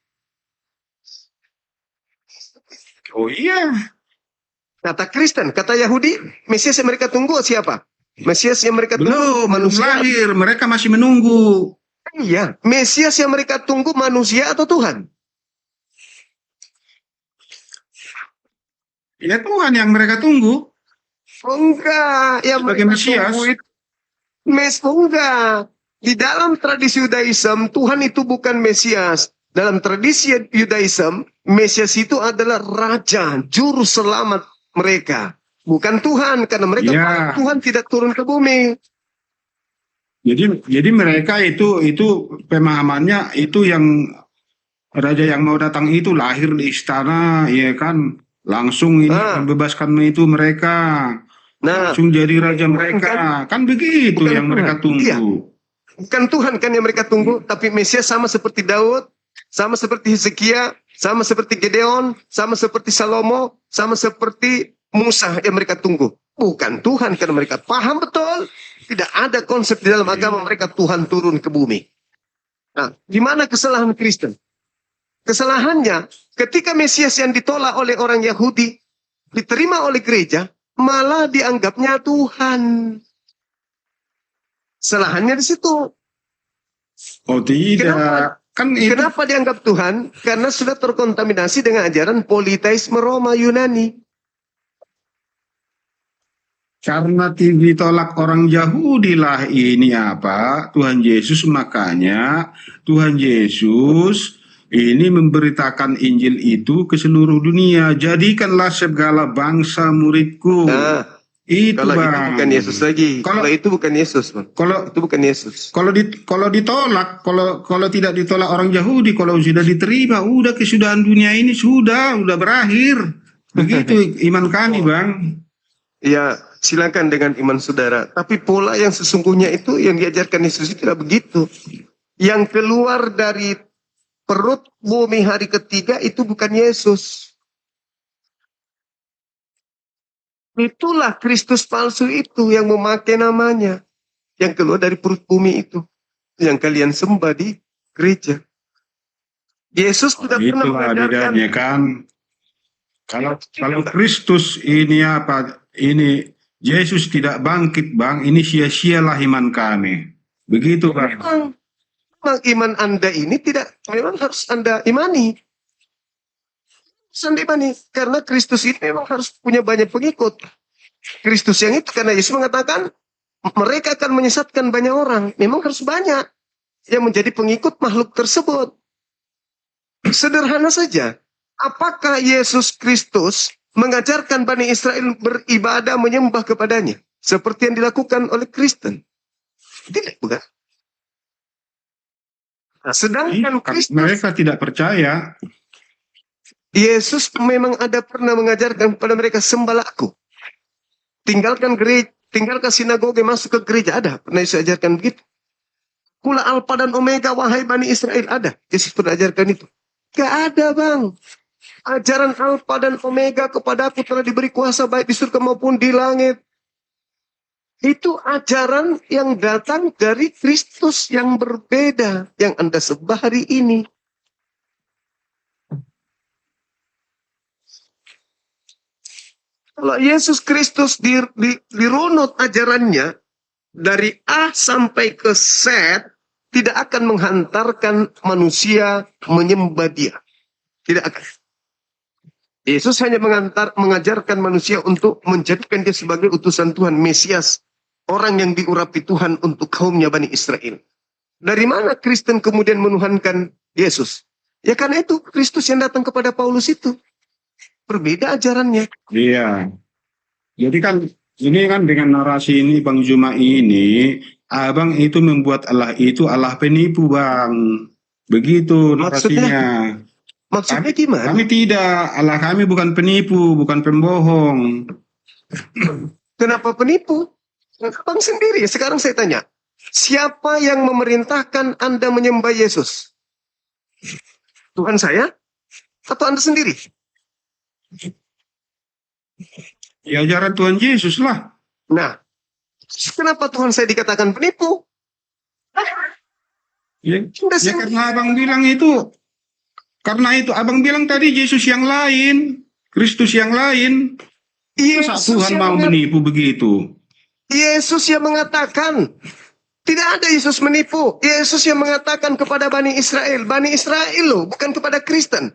B: Oh iya.
A: Kata Kristen, kata Yahudi, Mesias yang mereka tunggu siapa? Mesias yang mereka tunggu
B: Belum
A: manusia.
B: lahir. Mereka masih menunggu.
A: Iya, Mesias yang mereka tunggu manusia atau Tuhan?
B: Ya Tuhan yang mereka tunggu.
A: Oh enggak, yang
B: Sebagai
A: mereka
B: Mesias.
A: tunggu itu enggak. Di dalam tradisi Yudaism, Tuhan itu bukan Mesias. Dalam tradisi Yudaism, Mesias itu adalah raja, juru selamat mereka. Bukan Tuhan, karena mereka
B: Ya.
A: Tuhan tidak turun ke bumi.
B: Jadi mereka itu pemahamannya itu yang raja yang mau datang itu lahir di istana, ya kan? Langsung ini membebaskan itu mereka.
A: Nah,
B: Langsung jadi raja mereka. Kan begitu
A: bukan
B: yang mereka
A: Tuhan.
B: tunggu.
A: Iya. Bukan Tuhan kan yang mereka tunggu, tapi Mesias sama seperti Daud, sama seperti Hezekia, sama seperti Gedeon, sama seperti Salomo, sama seperti Musa yang mereka tunggu. Bukan Tuhan karena mereka paham betul. Tidak ada konsep di dalam agama mereka Tuhan turun ke bumi. Nah, di mana kesalahan Kristen? Kesalahannya ketika Mesias yang ditolak oleh orang Yahudi diterima oleh gereja, malah dianggapnya Tuhan. Kesalahannya di situ.
B: Oh tidak.
A: Kenapa dianggap Tuhan? Karena sudah terkontaminasi dengan ajaran politeisme Roma Yunani.
B: Karena ditolak orang Yahudi lah ini apa? Tuhan Yesus, makanya Tuhan Yesus ini memberitakan Injil itu ke seluruh dunia. Jadikanlah segala bangsa muridku.
A: Nah,
B: itu
A: kalau
B: Bang.
A: itu bukan Yesus lagi. Kalau itu bukan Yesus, Bang.
B: Kalau
A: itu bukan Yesus.
B: Kalau ditolak, kalau tidak ditolak orang Yahudi, kalau sudah diterima, udah kesudahan dunia ini sudah berakhir. Begitu iman kami, Bang.
A: Ya, silakan dengan iman saudara. Tapi pola yang sesungguhnya itu yang diajarkan Yesus itu tidak begitu. Yang keluar dari perut bumi hari ketiga itu bukan Yesus. Itulah Kristus palsu itu yang memakai namanya. Yang keluar dari perut bumi itu. Yang kalian sembah di gereja. Yesus tidak pernah mengajarkan.
B: Itulah kan. Kalau Kristus ini apa? Ini Yesus tidak bangkit, Bang. Ini sia-sialah iman kami. Begitu, Bang.
A: Memang iman Anda ini memang harus Anda imani. Karena Kristus ini memang harus punya banyak pengikut. Kristus yang itu karena Yesus mengatakan mereka akan menyesatkan banyak orang. Memang harus banyak yang menjadi pengikut makhluk tersebut. Sederhana saja. Apakah Yesus Kristus mengajarkan Bani Israel beribadah menyembah kepadanya seperti yang dilakukan oleh Kristen? Tidak, bukan? Nah, sedangkan Kristus,
B: mereka tidak percaya.
A: Yesus memang ada pernah mengajarkan kepada mereka sembahlah aku. Tinggalkan gereja, tinggalkan sinagoge, masuk ke gereja. Ada pernah Yesus ajarkan begitu. Kula Alfa dan Omega wahai Bani Israel, ada Yesus pernah ajarkan itu. Gak ada, Bang. Ajaran Alfa dan Omega kepadaku telah diberi kuasa baik di surga maupun di langit. Itu ajaran yang datang dari Kristus yang berbeda. Yang Anda sembah hari ini. Kalau Yesus Kristus dirunut ajarannya dari A sampai ke Z, tidak akan menghantarkan manusia menyembah dia. Tidak akan. Yesus hanya mengajarkan manusia untuk menjadikan dia sebagai utusan Tuhan, Mesias. Orang yang diurapi Tuhan untuk kaumnya Bani Israel. Dari mana Kristen kemudian menuhankan Yesus? Ya karena itu Kristus yang datang kepada Paulus itu. Berbeda ajarannya.
B: Iya. Jadi kan ini kan dengan narasi ini Bang Juma ini, Abang itu membuat Allah itu Allah penipu, Bang. Begitu narasinya.
A: Maksudnya gimana?
B: Kami tidak, Allah kami bukan penipu, bukan pembohong.
A: Kenapa penipu? Abang sendiri. Sekarang saya tanya, Siapa yang memerintahkan Anda menyembah Yesus? Tuhan saya atau Anda sendiri?
B: Ya ajaran Tuhan Yesus lah.
A: Nah, kenapa Tuhan saya dikatakan penipu?
B: Ya karena abang bilang itu. Karena itu abang bilang tadi Yesus yang lain. Kristus yang lain. Masa Tuhan mau menipu begitu?
A: Yesus yang mengatakan. Tidak ada Yesus menipu. Yesus yang mengatakan kepada Bani Israel. Bani Israel loh, bukan kepada Kristen.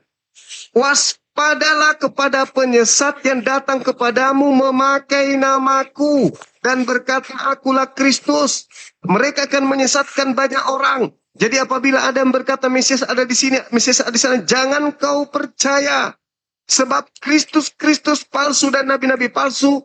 A: Waspadalah kepada penyesat yang datang kepadamu memakai namaku dan berkata akulah Kristus. Mereka akan menyesatkan banyak orang. Jadi apabila ada yang berkata Mesias ada di sini, Mesias ada di sana, jangan kau percaya. Sebab Kristus palsu dan nabi-nabi palsu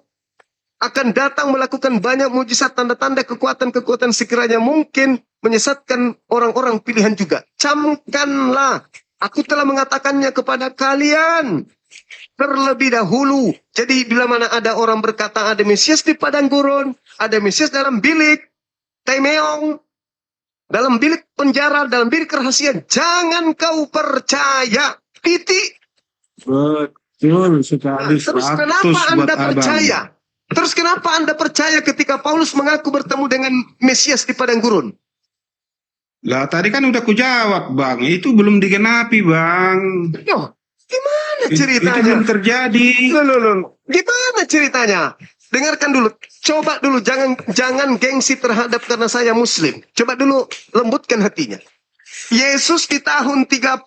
A: akan datang melakukan banyak mujizat, tanda-tanda, kekuatan-kekuatan sekiranya mungkin menyesatkan orang-orang pilihan juga. Camkanlah. Aku telah mengatakannya kepada kalian terlebih dahulu. Jadi bila mana ada orang berkata ada Mesias di padang gurun, ada Mesias dalam bilik Temeong, dalam bilik penjara, dalam bilik rahasia, jangan kau percaya. Titik.
B: Betul sekali.
A: Terus kenapa Anda percaya? Terus kenapa Anda percaya ketika Paulus mengaku bertemu dengan Mesias di padang gurun?
B: Lah tadi kan udah kujawab bang, itu belum digenapi bang.
A: Loh, gimana
B: Itu
A: ceritanya?
B: belum terjadi.
A: Loh. Gimana ceritanya? Dengarkan dulu. Coba dulu, jangan gengsi terhadap karena saya Muslim. Coba dulu lembutkan hatinya. Yesus di tahun 30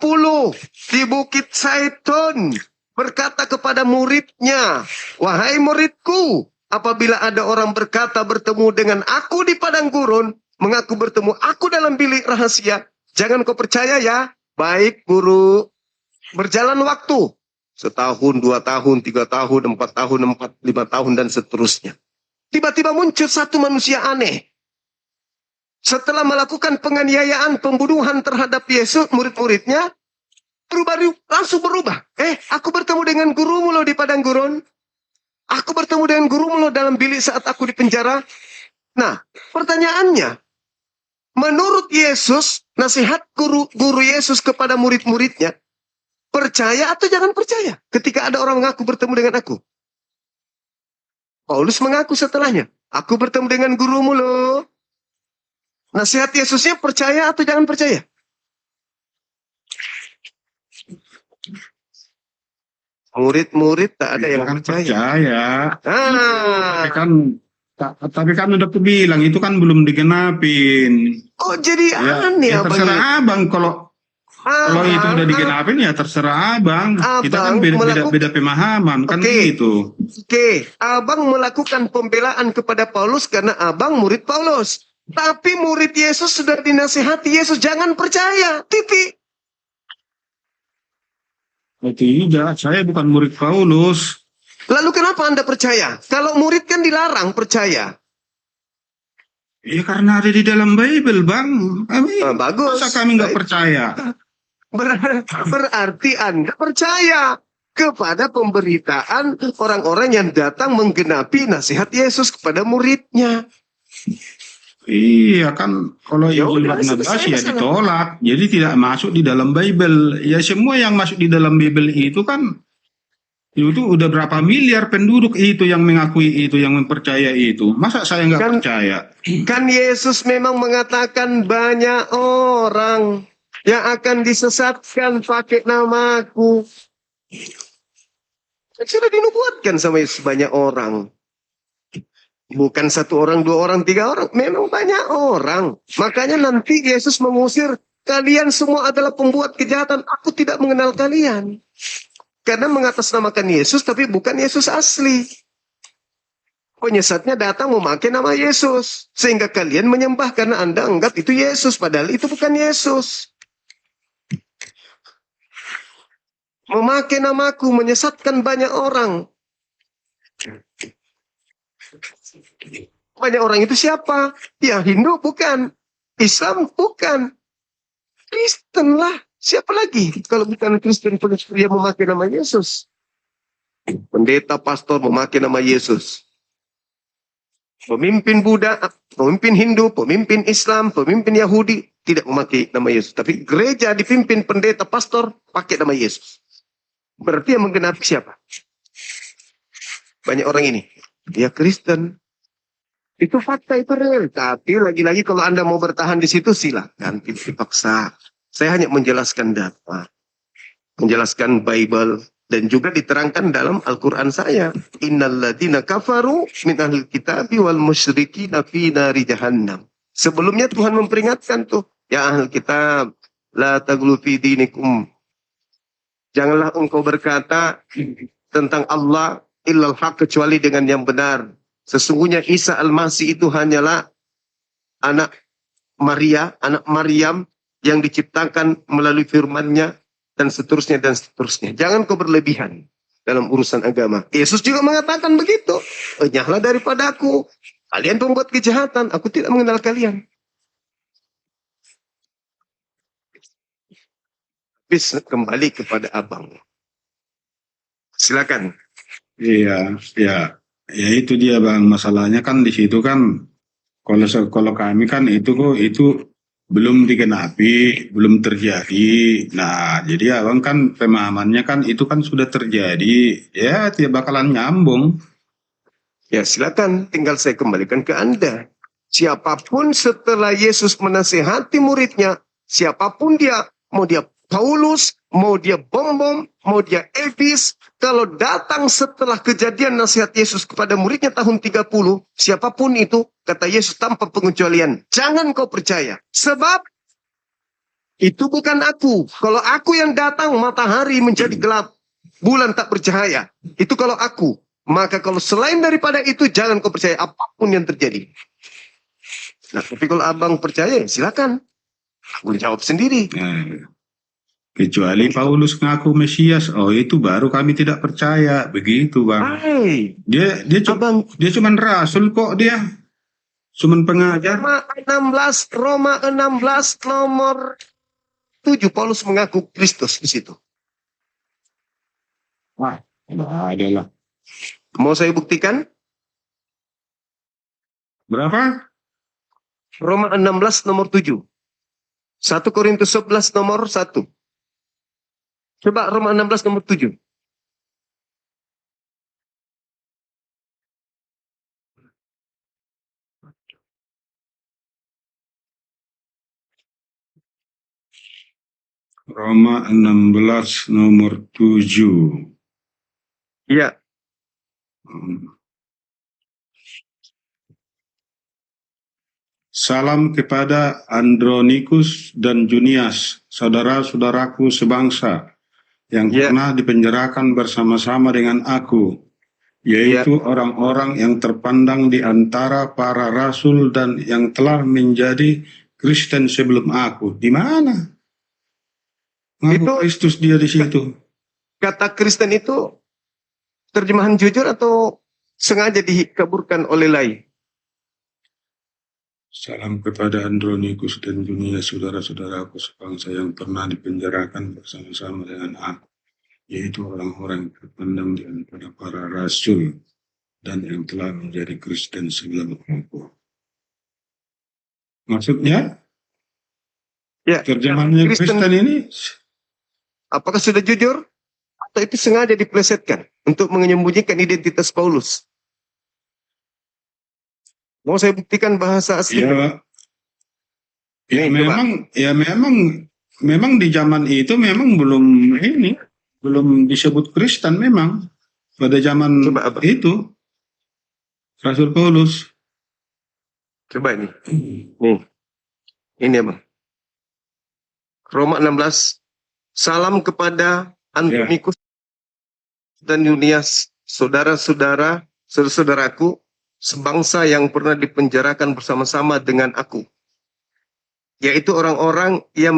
A: di Bukit Zaitun berkata kepada muridnya, wahai muridku, apabila ada orang berkata bertemu dengan aku di padang gurun, mengaku bertemu aku dalam bilik rahasia, jangan kau percaya ya. Baik guru. Berjalan waktu. 1 tahun, 2 tahun, 3 tahun, 4 tahun, 5 tahun, dan seterusnya. Tiba-tiba muncul satu manusia aneh. Setelah melakukan penganiayaan, pembunuhan terhadap Yesus, murid-muridnya, langsung berubah. Aku bertemu dengan gurumu loh di padang gurun. Aku bertemu dengan gurumu loh dalam bilik saat aku di penjara. Nah, pertanyaannya, menurut Yesus, nasihat guru Yesus kepada murid-muridnya, percaya atau jangan percaya ketika ada orang mengaku bertemu dengan aku? Paulus mengaku setelahnya, aku bertemu dengan gurumu loh. Nasihat Yesusnya percaya atau jangan percaya? Murid-murid tak ada yang percaya.
B: Tapi kan udah aku bilang itu kan belum digenapin.
A: Oh jadi aneh
B: ya terserah abang kalau itu udah digenapin ya terserah abang. Kita kan beda pemahaman kan gitu.
A: Oke, abang melakukan pembelaan kepada Paulus karena abang murid Paulus. Tapi murid Yesus sudah dinasihati Yesus jangan percaya. Titik.
B: Tidak, saya bukan murid Paulus.
A: Lalu kenapa Anda percaya? Kalau murid kan dilarang percaya.
B: Ya karena ada di dalam Bible, Bang.
A: Bagus.
B: Masa kami nggak percaya?
A: Berarti Anda percaya kepada pemberitaan orang-orang yang datang menggenapi nasihat Yesus kepada muridnya.
B: Iya kan, kalau Injil Barnabas ya ditolak. Jadi tidak masuk di dalam Bible. Ya semua yang masuk di dalam Bible itu kan itu udah berapa miliar penduduk itu yang mengakui itu, yang mempercaya itu. Masa saya nggak percaya?
A: Kan Yesus memang mengatakan banyak orang yang akan disesatkan pakai namaku. Sudah dinubuatkan sama Yesus banyak orang. Bukan 1 orang, 2 orang, 3 orang. Memang banyak orang. Makanya nanti Yesus mengusir. Kalian semua adalah pembuat kejahatan. Aku tidak mengenal kalian. Karena mengatasnamakan Yesus, tapi bukan Yesus asli. Penyesatnya datang memakai nama Yesus. Sehingga kalian menyembah karena Anda anggap itu Yesus. Padahal itu bukan Yesus. Memakai namaku, menyesatkan banyak orang. Banyak orang itu siapa? Ya Hindu bukan. Islam bukan. Kristen lah. Siapa lagi? Kalau bukan Kristen dia memakai nama Yesus. Pendeta, pastor memakai nama Yesus. Pemimpin Buddha, pemimpin Hindu, pemimpin Islam, pemimpin Yahudi tidak memakai nama Yesus. Tapi gereja dipimpin pendeta, pastor pakai nama Yesus. Berarti yang menggenapi siapa? Banyak orang ini. Ya Kristen. Itu fakta, itu real. Tapi lagi-lagi kalau Anda mau bertahan di situ silakan. Tidak dipaksa. Saya hanya menjelaskan data. Menjelaskan Bible. Dan juga diterangkan dalam Al-Quran saya. Innalladzina kafaru min ahlil kitabi wal musyrikina fi nari jahannam. Sebelumnya Tuhan memperingatkan tuh. Ya ahlul kitab. La taglu fi dinikum. Janganlah engkau berkata tentang Allah illal haq kecuali dengan yang benar. Sesungguhnya Isa Al-Masih itu hanyalah anak Maria, anak Maryam yang diciptakan melalui firman-Nya dan seterusnya dan seterusnya. Jangan kau berlebihan dalam urusan agama. Yesus juga mengatakan begitu. Enyahlah daripada aku. Kalian pembuat kejahatan. Aku tidak mengenal kalian. Bis kembali kepada abang. Silakan.
B: Iya, ya, ya itu dia Bang. Masalahnya kan di situ kan, kalau kami kan itu belum digenapi, belum terjadi. Nah, jadi Abang kan pemahamannya kan itu kan sudah terjadi, ya tidak bakalan nyambung.
A: Ya silakan, tinggal saya kembalikan ke Anda. Siapapun setelah Yesus menasihati muridnya, siapapun dia, mau dia Paulus, mau dia Bom-Bom, mau dia Efis, kalau datang setelah kejadian nasihat Yesus kepada muridnya tahun 30, siapapun itu, kata Yesus tanpa pengecualian, jangan kau percaya. Sebab itu bukan aku. Kalau aku yang datang, matahari menjadi gelap, bulan tak bercahaya. Itu kalau aku. Maka kalau selain daripada itu, jangan kau percaya apapun yang terjadi. Nah, tapi kalau abang percaya, silakan. Aku jawab sendiri.
B: Nah, kecuali Paulus ngaku Mesias, oh itu baru kami tidak percaya, begitu Bang.
A: Hai,
B: Dia
A: abang.
B: dia cuman rasul kok dia, cuman pengajar.
A: Roma 16 nomor 7 Paulus mengaku Kristus di situ.
B: Wah, adalah.
A: Mau saya buktikan?
B: Berapa?
A: Roma 16 nomor 7. 1 Korintus 11 nomor 1. Coba Roma 16 nomor 7.
B: Roma 16 nomor 7.
A: Iya.
B: Salam kepada Andronikus dan Junias, saudara-saudaraku sebangsa, yang pernah dipenjarakan bersama-sama dengan aku, yaitu orang-orang yang terpandang di antara para rasul dan yang telah menjadi Kristen sebelum aku. Di mana? Itu Kristus dia di situ.
A: Kata Kristen itu terjemahan jujur atau sengaja dikaburkan oleh lain?
B: Salam kepada Andronikus dan Junias, saudara-saudaraku sebangsa yang pernah dipenjarakan bersama-sama dengan aku, yaitu orang-orang yang terpandang di antara para rasul dan yang telah menjadi Kristen sebelum aku. Maksudnya?
A: Ya,
B: terjemahannya Kristen ini?
A: Apakah sudah jujur? Atau itu sengaja diplesetkan untuk menyembunyikan identitas Paulus? Mau saya buktikan bahasa asli?
B: Memang di zaman itu memang belum disebut Kristen memang pada zaman itu Rasul Paulus.
A: Coba ini. Ini apa? Roma 16. Salam kepada Andronikus dan Junias, saudaraku sebangsa yang pernah dipenjarakan bersama-sama dengan aku, yaitu orang-orang yang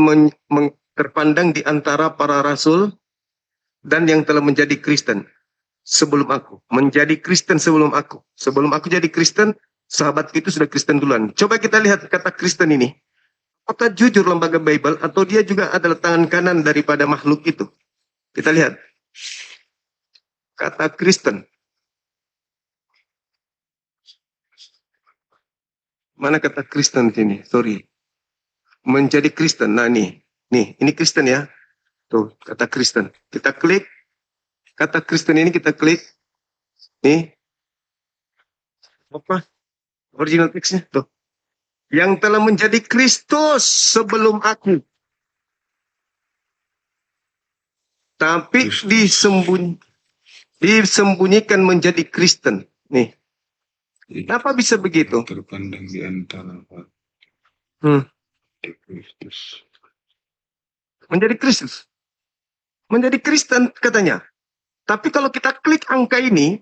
A: terpandang di antara para rasul dan yang telah menjadi Kristen sebelum aku. Menjadi Kristen sebelum aku. Sebelum aku jadi Kristen, sahabat itu sudah Kristen duluan. Coba kita lihat kata Kristen ini. Apakah jujur lembaga Bible atau dia juga adalah tangan kanan daripada makhluk itu? Kita lihat. Kata Kristen. Mana kata Kristen sini? Sorry. Menjadi Kristen. Nah nih, ini Kristen ya. Tuh, kata Kristen. Kita klik. Kata Kristen ini kita klik. Nih. Apa? Original text-nya. Tuh. Yang telah menjadi Kristus sebelum aku. Tapi disembunyikan menjadi Kristen. Nih. Kenapa bisa begitu?
B: Terpandang di antara Kristus.
A: Menjadi Kristus. Menjadi Kristen katanya. Tapi kalau kita klik angka ini,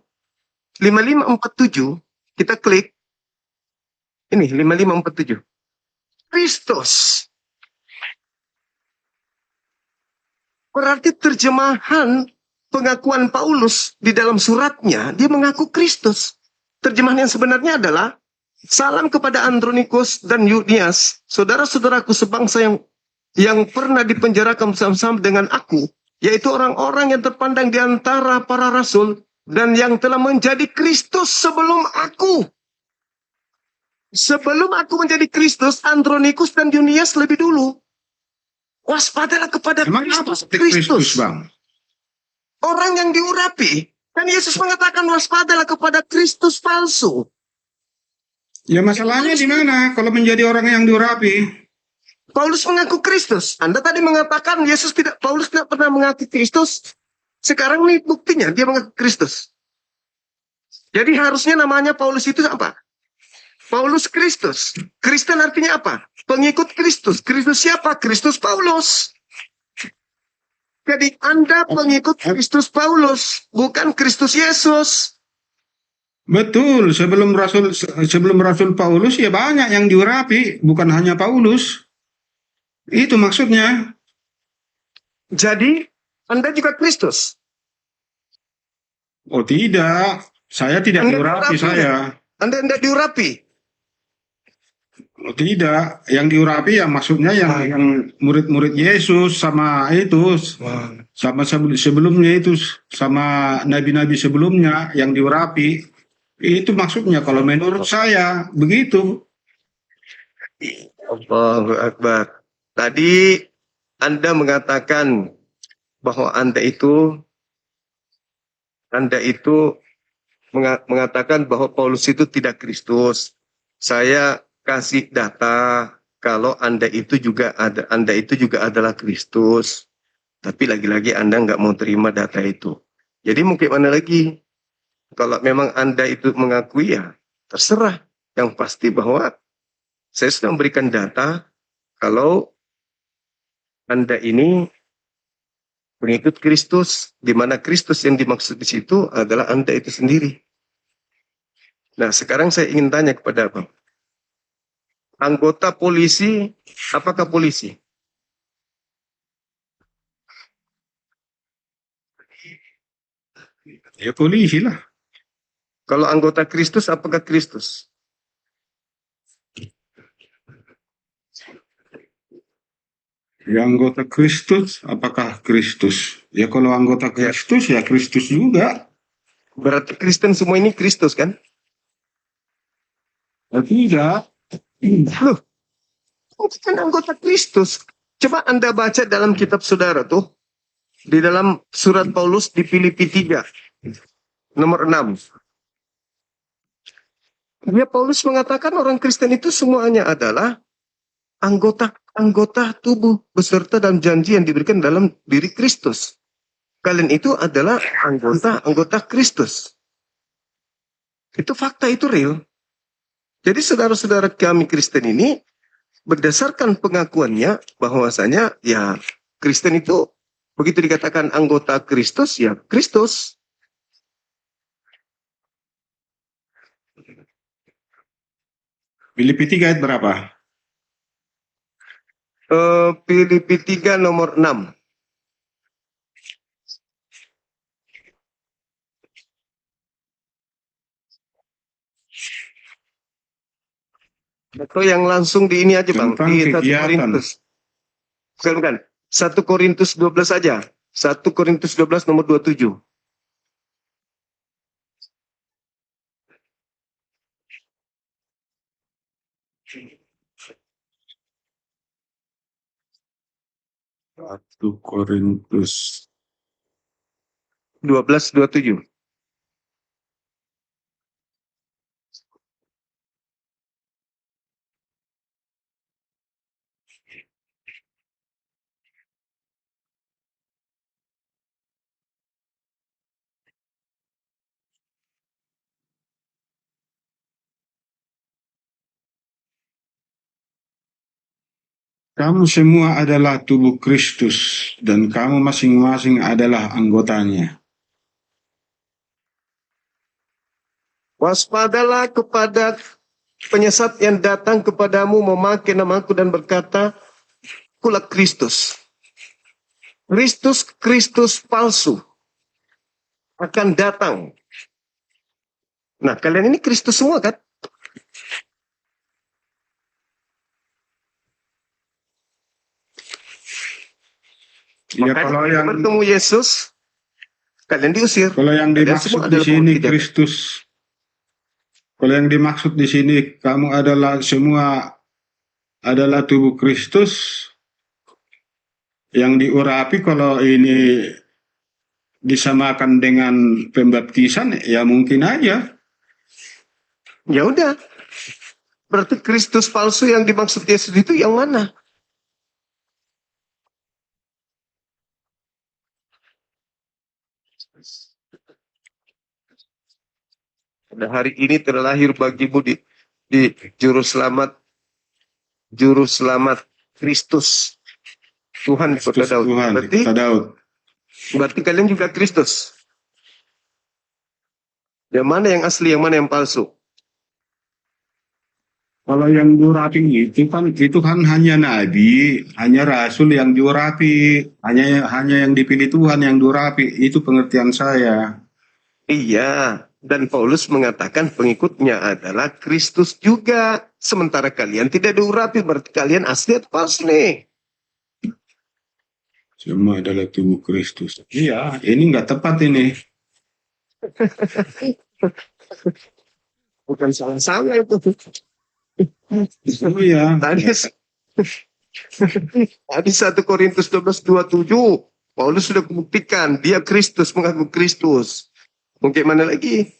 A: 5547, kita klik. Ini, 5547. Kristus. Berarti terjemahan pengakuan Paulus di dalam suratnya, dia mengaku Kristus. Terjemahan yang sebenarnya adalah, salam kepada Andronikus dan Yunias, saudara-saudaraku sebangsa yang pernah dipenjarakan bersama-sama dengan aku, yaitu orang-orang yang terpandang di antara para rasul, dan yang telah menjadi Kristus sebelum aku. Sebelum aku menjadi Kristus, Andronikus dan Yunias lebih dulu. Waspadalah kepada
B: Emang apa
A: Kristus.
B: Kristus, Bang?
A: Orang yang diurapi. Dan Yesus mengatakan waspadalah kepada Kristus palsu.
B: Ya masalahnya di mana kalau menjadi orang yang diurapi?
A: Paulus mengaku Kristus. Anda tadi mengatakan Paulus tidak pernah mengaku Kristus. Sekarang nih buktinya dia mengaku Kristus. Jadi harusnya namanya Paulus itu apa? Paulus Kristus. Kristen artinya apa? Pengikut Kristus. Kristus siapa? Kristus Paulus. Jadi Anda pengikut Kristus Paulus, bukan Kristus Yesus.
B: Betul, sebelum Rasul Paulus ya banyak yang diurapi, bukan hanya Paulus. Itu maksudnya.
A: Jadi Anda juga Kristus.
B: Oh tidak, saya tidak
A: Anda
B: diurapi
A: diurapi,
B: saya.
A: Anda tidak diurapi.
B: Oh tidak, yang diurapi ya maksudnya yang murid-murid Yesus sama itu, sama sebelumnya itu, sama nabi-nabi sebelumnya yang diurapi. Itu maksudnya kalau menurut saya begitu.
A: Allahu Akbar. Tadi Anda mengatakan bahwa Anda itu mengatakan bahwa Paulus itu tidak Kristus. Saya kasih data kalau Anda itu juga adalah Kristus. Tapi lagi-lagi Anda nggak mau terima data itu. Jadi mungkin mana lagi? Kalau memang Anda itu mengakui ya terserah. Yang pasti bahwa saya sudah memberikan data kalau Anda ini pengikut Kristus, di mana Kristus yang dimaksud di situ adalah Anda itu sendiri. Nah, sekarang saya ingin tanya kepada Abang. Anggota polisi, apakah polisi?
B: Ya polisi lah.
A: Kalau anggota Kristus, apakah Kristus?
B: Ya anggota Kristus, apakah Kristus? Ya kalau anggota Kristus, ya Kristus juga.
A: Berarti Kristen semua ini Kristus kan?
B: Ya tidak.
A: Loh, kan anggota Kristus. Coba Anda baca dalam kitab saudara tuh. Di dalam surat Paulus di Filipi 3. Nomor 6. Ya, Paulus mengatakan orang Kristen itu semuanya adalah anggota tubuh beserta dalam janji yang diberikan dalam diri Kristus. Kalian itu adalah anggota Kristus. Itu fakta, itu real. Jadi saudara-saudara kami Kristen ini berdasarkan pengakuannya bahwasanya ya Kristen itu begitu dikatakan anggota Kristus ya Kristus.
B: Filipi 3 ayat berapa?
A: Filipi 3 nomor 6. Atau yang langsung di ini aja Bang,
B: Tentang
A: di 1
B: kegiatan.
A: Korintus. Bukan. 1 Korintus 12 aja. 1 Korintus 12 nomor 27.
B: 1 Korintus
A: 12:27.
B: Kamu semua adalah tubuh Kristus dan kamu masing-masing adalah anggotanya.
A: Waspadalah kepada penyesat yang datang kepadamu memakai namaku dan berkata, kulah Kristus. Kristus palsu akan datang. Nah, kalian ini Kristus semua kan?
B: Ya,
A: Makanya
B: kalau
A: ketika
B: yang
A: bertemu Yesus, kalian diusir.
B: kalau yang
A: Kalian
B: dimaksud
A: semua
B: di
A: adalah
B: sini
A: pengikut dia.
B: Kristus, kalau yang dimaksud di sini kamu adalah semua adalah tubuh Kristus yang diurapi, kalau ini disamakan dengan pembaptisan ya mungkin aja.
A: Ya udah. Berarti Kristus palsu yang dimaksud Yesus itu yang mana? Pada hari ini terlahir bagimu di juru selamat Kristus Tuhan di kota
B: Kristus
A: Daud.
B: Tuhan,
A: Berarti,
B: kota Daud.
A: berarti kalian juga Kristus. Yang mana yang asli, yang mana yang palsu?
B: Kalau yang diurapi itu kan hanya nabi, hanya rasul yang diurapi, hanya yang dipilih Tuhan yang diurapi. Itu pengertian saya.
A: Iya, dan Paulus mengatakan pengikutnya adalah Kristus juga. Sementara kalian tidak diurapi, berarti kalian asli atau palsu nih?
B: Semua adalah tubuh Kristus. Iya, ini nggak tepat ini.
A: Bukan salah-salah itu.
B: Oh iya.
A: Tadi 1 Korintus 12:27, Paulus sudah membuktikan dia Kristus, mengaku Kristus. Mungkin mana lagi?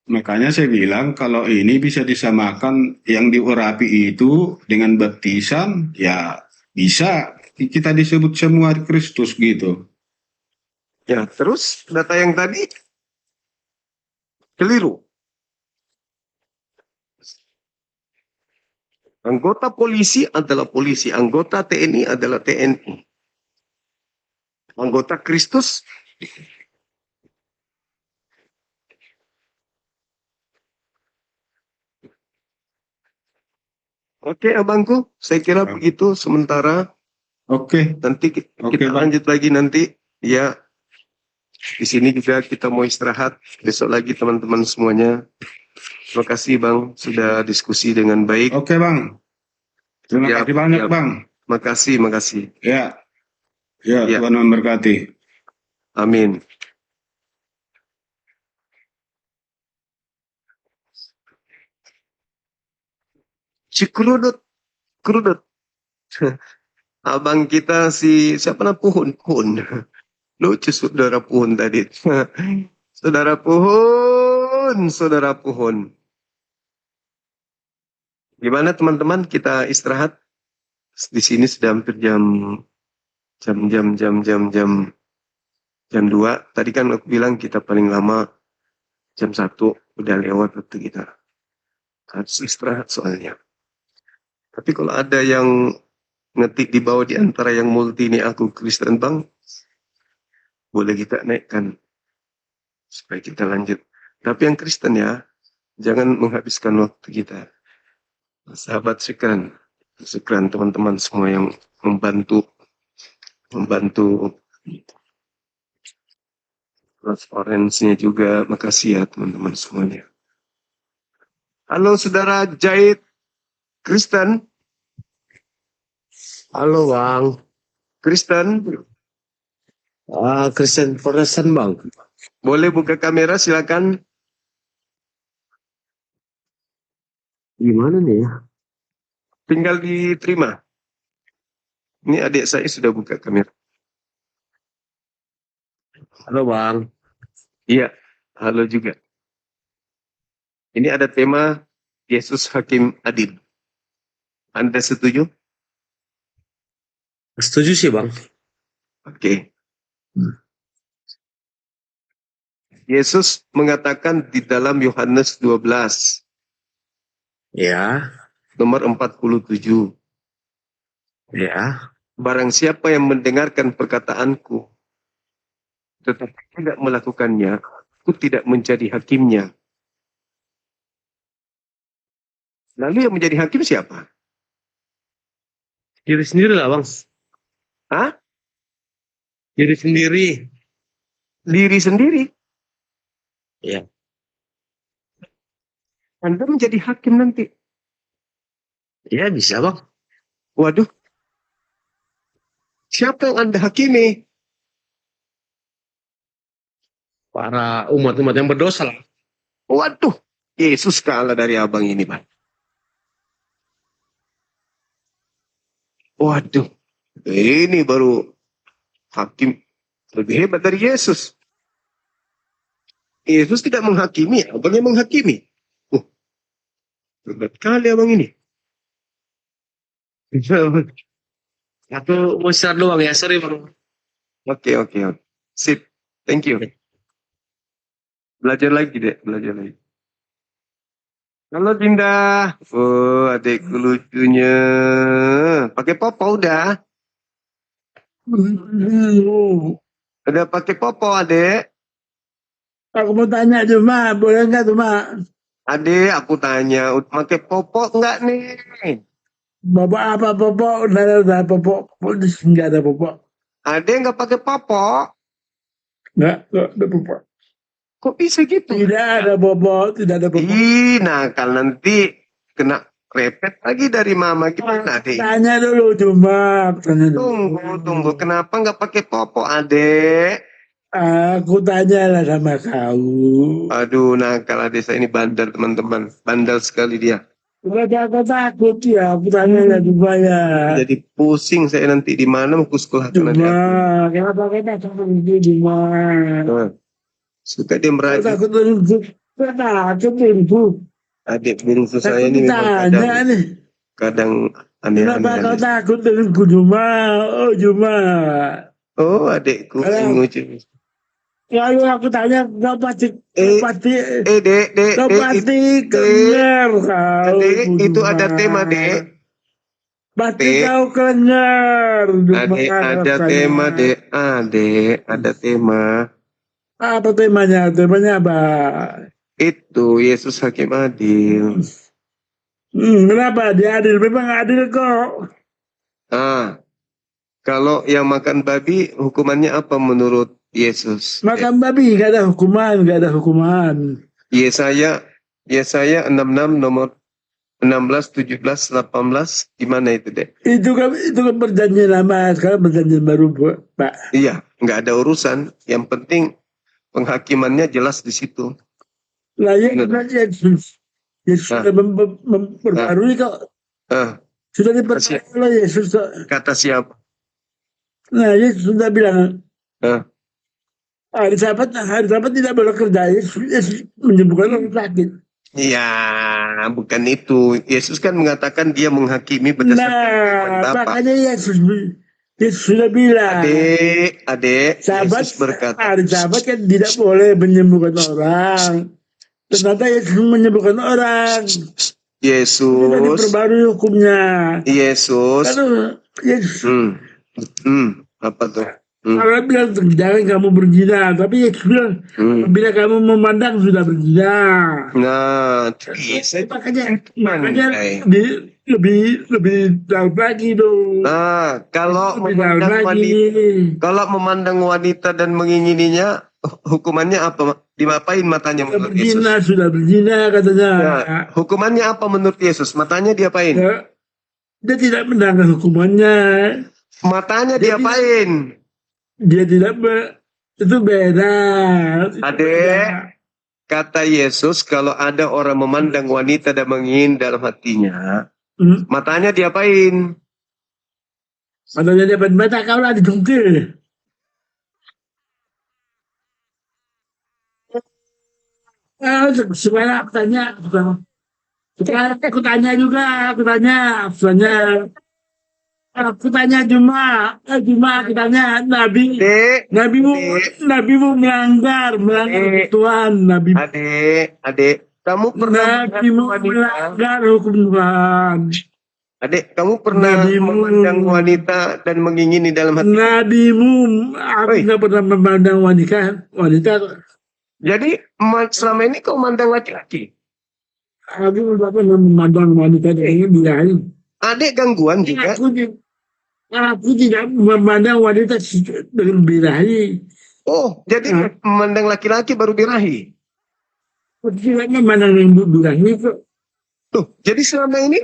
B: Makanya saya bilang kalau ini bisa disamakan yang diurapi itu dengan baptisan, ya bisa kita disebut semua Kristus gitu.
A: Ya, terus data yang tadi keliru. Anggota polisi adalah polisi, anggota TNI adalah TNI. Anggota Kristus oke, abangku, saya kira begitu sementara.
B: Oke.
A: Nanti kita
B: Bang.
A: lanjut lagi nanti. Ya, di sini juga kita mau istirahat. Besok lagi teman-teman semuanya. Terima kasih Bang, sudah diskusi dengan baik.
B: Oke Bang. Terima
A: Ya,
B: kasih banyak
A: ya.
B: Bang.
A: Makasih.
B: Ya. Ya,
A: Ya.
B: Tuhan memberkati.
A: Amin. Cikrudut. Abang kita siapa namanya Puhun. Lucu saudara Puhun tadi. Saudara Puhun. Gimana teman-teman, kita istirahat? Di sini sudah hampir jam 2. Tadi kan aku bilang kita paling lama jam 1, udah lewat waktu kita. Harus istirahat soalnya. Tapi kalau ada yang ngetik di bawah di antara yang multi ini aku Kristen Bang, boleh kita naikkan supaya kita lanjut. Tapi yang Kristen ya, jangan menghabiskan waktu kita. Sahabat syukran teman-teman semua yang membantu transparansinya juga. Makasih ya teman-teman semuanya. Halo saudara Jahit Kristen.
E: Halo Bang,
A: Kristen,
E: Kristen Protestan Bang.
A: boleh buka kamera silakan.
E: Gimana nih ya?
A: Tinggal diterima. Ini adik saya sudah buka kamera.
E: Halo Bang.
A: Iya, halo juga. Ini ada tema Yesus Hakim Adil. Anda setuju?
E: Setuju sih Bang.
A: Oke. Yesus mengatakan di dalam Yohanes 12,
E: Ya.
A: nomor 47.
E: Ya.
A: Barang siapa yang mendengarkan perkataanku, tetapi tidak melakukannya, aku tidak menjadi hakimnya. Lalu yang menjadi hakim siapa?
E: Diri sendiri lah Bang.
A: Hah?
E: Diri sendiri.
A: Diri sendiri.
E: Iya.
A: Anda menjadi hakim nanti.
E: Iya bisa Bang.
A: Waduh. Siapa yang Anda hakimi?
E: Para umat-umat yang berdosa lah.
A: Waduh. Yesus kalah dari abang ini, Pak. Waduh. Ini baru hakim lebih hebat dari Yesus. Yesus tidak menghakimi, abang yang menghakimi. Hebat kali abang ini.
E: Aku mau istirahat dulu Bang ya. Sorry Bang.
A: Oke. Sip. Thank you. Belajar lagi, Dek. Belajar lagi. Halo Dinda. Oh, adikku lucunya. Pakai popo udah? Udah pakai popo, adek?
F: Aku mau tanya cuma, boleh nggak cuma?
A: Adek, aku tanya, pakai popo enggak nih?
F: Bapak apa popok? Udah popok, nggak ada popok.
A: Adek nggak pakai popo?
F: Nggak ada popok.
A: Kok bisa gitu?
F: Tidak ada popok, tidak ada popok.
A: Ih, nakal nanti kena repet lagi dari mama. Gimana, adek?
F: Tanya dulu cuma, tanya dulu.
A: Tunggu. Kenapa nggak pakai popo, adek?
F: Aku tanya lah sama kau.
A: Aduh, nakal adik saya ini bandel, teman-teman. Bandel sekali dia.
F: Aku takut ya, aku tanya lah cuma ya.
A: Jadi pusing saya nanti di mana mau sekolahkan adik
F: Cuma,
A: aku.
F: kenapa kita takut itu cuma?
A: Nah, suka dia
F: Aku
A: merajuk.
F: takut itu.
A: Adik bungsu saya
F: Aku
A: ini memang
F: tanya nih.
A: kadang
F: Kenapa kau
A: aneh-aneh.
F: takut denganku cuma? Oh cuma.
A: Oh, adikku
F: Kalau
A: ngucap.
F: Lalu aku tanya, kau pasti,
A: Dek,
F: kau pasti kelengar kau.
A: Adek, itu ada tema, Dek.
F: Pasti
A: Dek.
F: kau kelengar.
A: Adek, ada tema, Dek. Adek, ada tema.
F: Apa temanya? Temanya apa?
A: Itu Yesus Hakim Adil.
F: Kenapa? Dia adil. Memang adil kok.
A: Kalau yang makan babi, hukumannya apa menurut Yesus?
F: Makan babi, gak ada hukuman, gak ada hukuman.
A: Yesaya 66 nomor 16, 17, 18, gimana itu, Dek?
F: Itu kan perjanjian lama, sekarang perjanjian baru, Pak.
A: Iya, nggak ada urusan. Yang penting penghakimannya jelas di situ.
F: Lah ya, Yesus sudah memperbarui kok. Sudah diperbarui oleh Yesus kok.
A: Kata siapa?
F: Nah, Yesus sudah bilang, hari Sabat tidak boleh kerja. Yesus menyembuhkan orang sakit.
A: Iya, bukan itu. Yesus kan mengatakan dia menghakimi berdasarkan firman Bapa.
F: Makanya Yesus sudah bilang,
A: Adik, Yesus berkata,
F: hari Sabat kan tidak boleh menyembuhkan orang. Ternyata Yesus menyembuhkan orang. Sudah diperbarui hukumnya.
A: Yesus.
F: Lalu Yesus.
A: Apa tuh?
F: Allah bilang jangan kamu berzina, tapi Yesus bilang bila kamu memandang sudah berzina.
A: Nah,
F: makanya lebih dalam lagi dong.
A: Nah, kalau memandang wanita dan mengingininya, hukumannya apa? Diapain matanya menurut Yesus?
F: Sudah berzina katanya.
A: Nah, hukumannya apa menurut Yesus? Matanya diapain?
F: Ya, dia tidak menangkan hukumannya.
A: Matanya diapain?
F: Dia tidak itu beda.
A: Adek, kata Yesus, kalau ada orang memandang wanita dan mengingin dalam hatinya, matanya diapain?
F: Matanya dia bata kau lah dijungkir. Supaya aku tanya, aku tanya juga, aku tanya Juma, aku tanya
A: Dek,
F: Nabimu melanggar Tuhan,
A: adik, kamu pernah
F: Nabimu melanggar hukum Tuhan.
A: Adik, kamu pernah memandang wanita dan mengingini dalam hati?
F: Nabimu, aku nggak pernah memandang wanita.
A: Jadi selama ini kau mandang laki-laki?
F: Aku nggak pernah memandang wanita dengan birahi.
A: Adik gangguan juga?
F: Aku tidak memandang wanita dengan birahi.
A: Oh, jadi memandang laki-laki baru birahi?
F: Aku tidak memandang yang birahi kok.
A: Tuh, jadi selama ini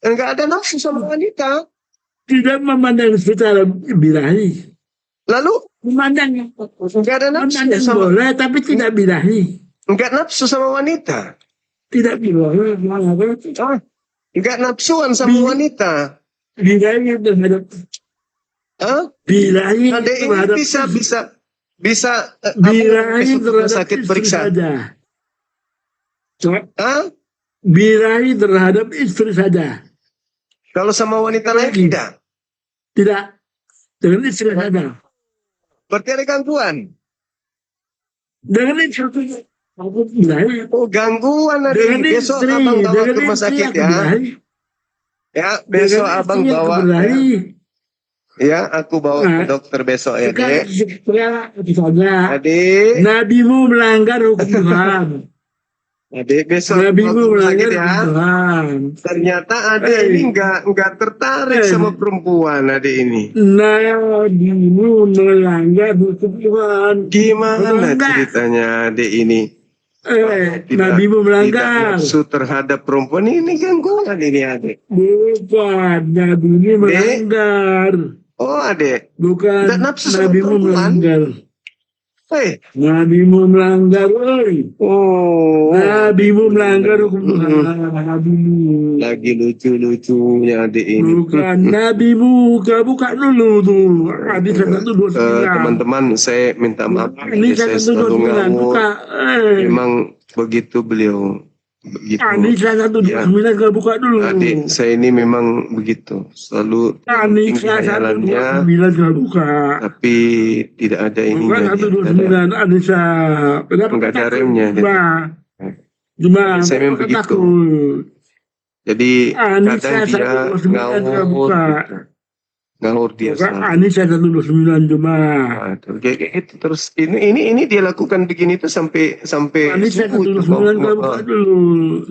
A: enggak ada nafsu sama wanita.
F: Tidak memandang secara birahi.
A: Lalu
F: Memandang
A: enggak ada nafsu sama
F: boleh, tapi tidak birahi.
A: enggak nafsu sama wanita.
F: Tidak birahi.
A: Enggak nafsuan sama wanita.
F: Birahi terhadap. Birahi
A: Adik ini
F: terhadap.
A: bisa
F: Birahi terhadap
A: sakit
F: istri
A: periksa.
F: saja. Birahi terhadap istri saja.
A: Kalau sama wanita lain tidak.
F: Tidak. Dengan istri saja.
A: Berarti ada gangguan.
F: Dengan istri saja. Aku birahi.
A: Oh, gangguan ada.
F: Dengan
A: Besok
F: istri.
A: abang bawa
F: Dengan
A: ke rumah
F: istri
A: sakit
F: aku
A: ya.
F: birahi.
A: Ya, besok
F: Dengan
A: abang
F: istri aku
A: bawa.
F: birahi.
A: Ya, aku bawa ke dokter besok ya, Dek.
F: Saja.
A: Adik,
F: Nabimu melanggar hukum Tuhan.
A: adik besok
F: Nabimu
A: bawa
F: melanggar
A: sakit ya.
F: hukum Tuhan.
A: Ternyata adik ini enggak tertarik sama perempuan, adik ini.
F: Nabimu melanggar hukum Tuhan.
A: Gimana ceritanya adik ini?
F: Nabimu
A: Tidak
F: melanggar.
A: nafsu terhadap perempuan ini gangguan ini, adik.
F: Bukan, Nabi ini melanggar.
A: Oh, adik.
F: Bukan,
A: Tidak nafsu sama
F: Nabimu
A: perempuan.
F: melanggar. Nabimu melanggar, oi.
A: Oh.
F: Nabimu melanggar hukum Tuhan. Nabimu.
A: Lagi lucu-lucunya adik ini.
F: Bukan, Nabimu. Buka dulu tuh. Hadis 129.
A: Teman-teman, saya minta maaf.
F: Ini
A: Saya selalu
F: 129.
A: ngawur.
F: Buka.
A: Memang begitu beliau. Begitu.
F: Hadis 129. Buka dulu.
A: Adik saya ini memang begitu. Selalu
F: Hadis
A: tinggi hayalannya.
F: 129 buka.
A: Tapi tidak ada ini.
F: Bukan 129 Anissa.
A: Enggak ada remnya.
F: Cuma
A: Saya memang begitu. Jadi kadang dia ngawur. Ngawur dia selalu.
F: Anissa 129 cuma.
A: Kayak gitu terus ini dia lakukan begini tuh sampai
F: Anissa
A: subuh
F: 129 kau buka dulu.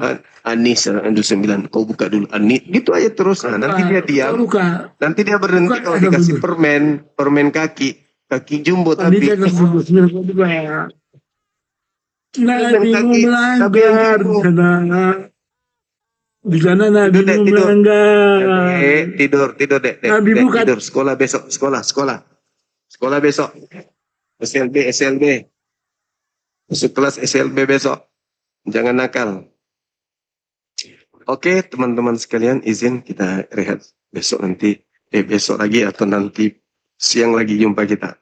A: Anis 129 kau buka dulu. Anis gitu aja terus. Nah, nanti dia diam.
F: Buka.
A: Nanti dia berhenti kalau dikasih permen kaki jumbo tapi
F: Anissa 129 kau buka. Nabimu melanggar di sana Nabimu melanggar.
A: Tidur dek.
F: Nabi
A: Dek,
F: bukan.
A: tidur sekolah besok sekolah besok SLB masuk kelas SLB besok, jangan nakal. Oke teman-teman sekalian, izin kita rehat besok lagi atau nanti siang lagi jumpa kita.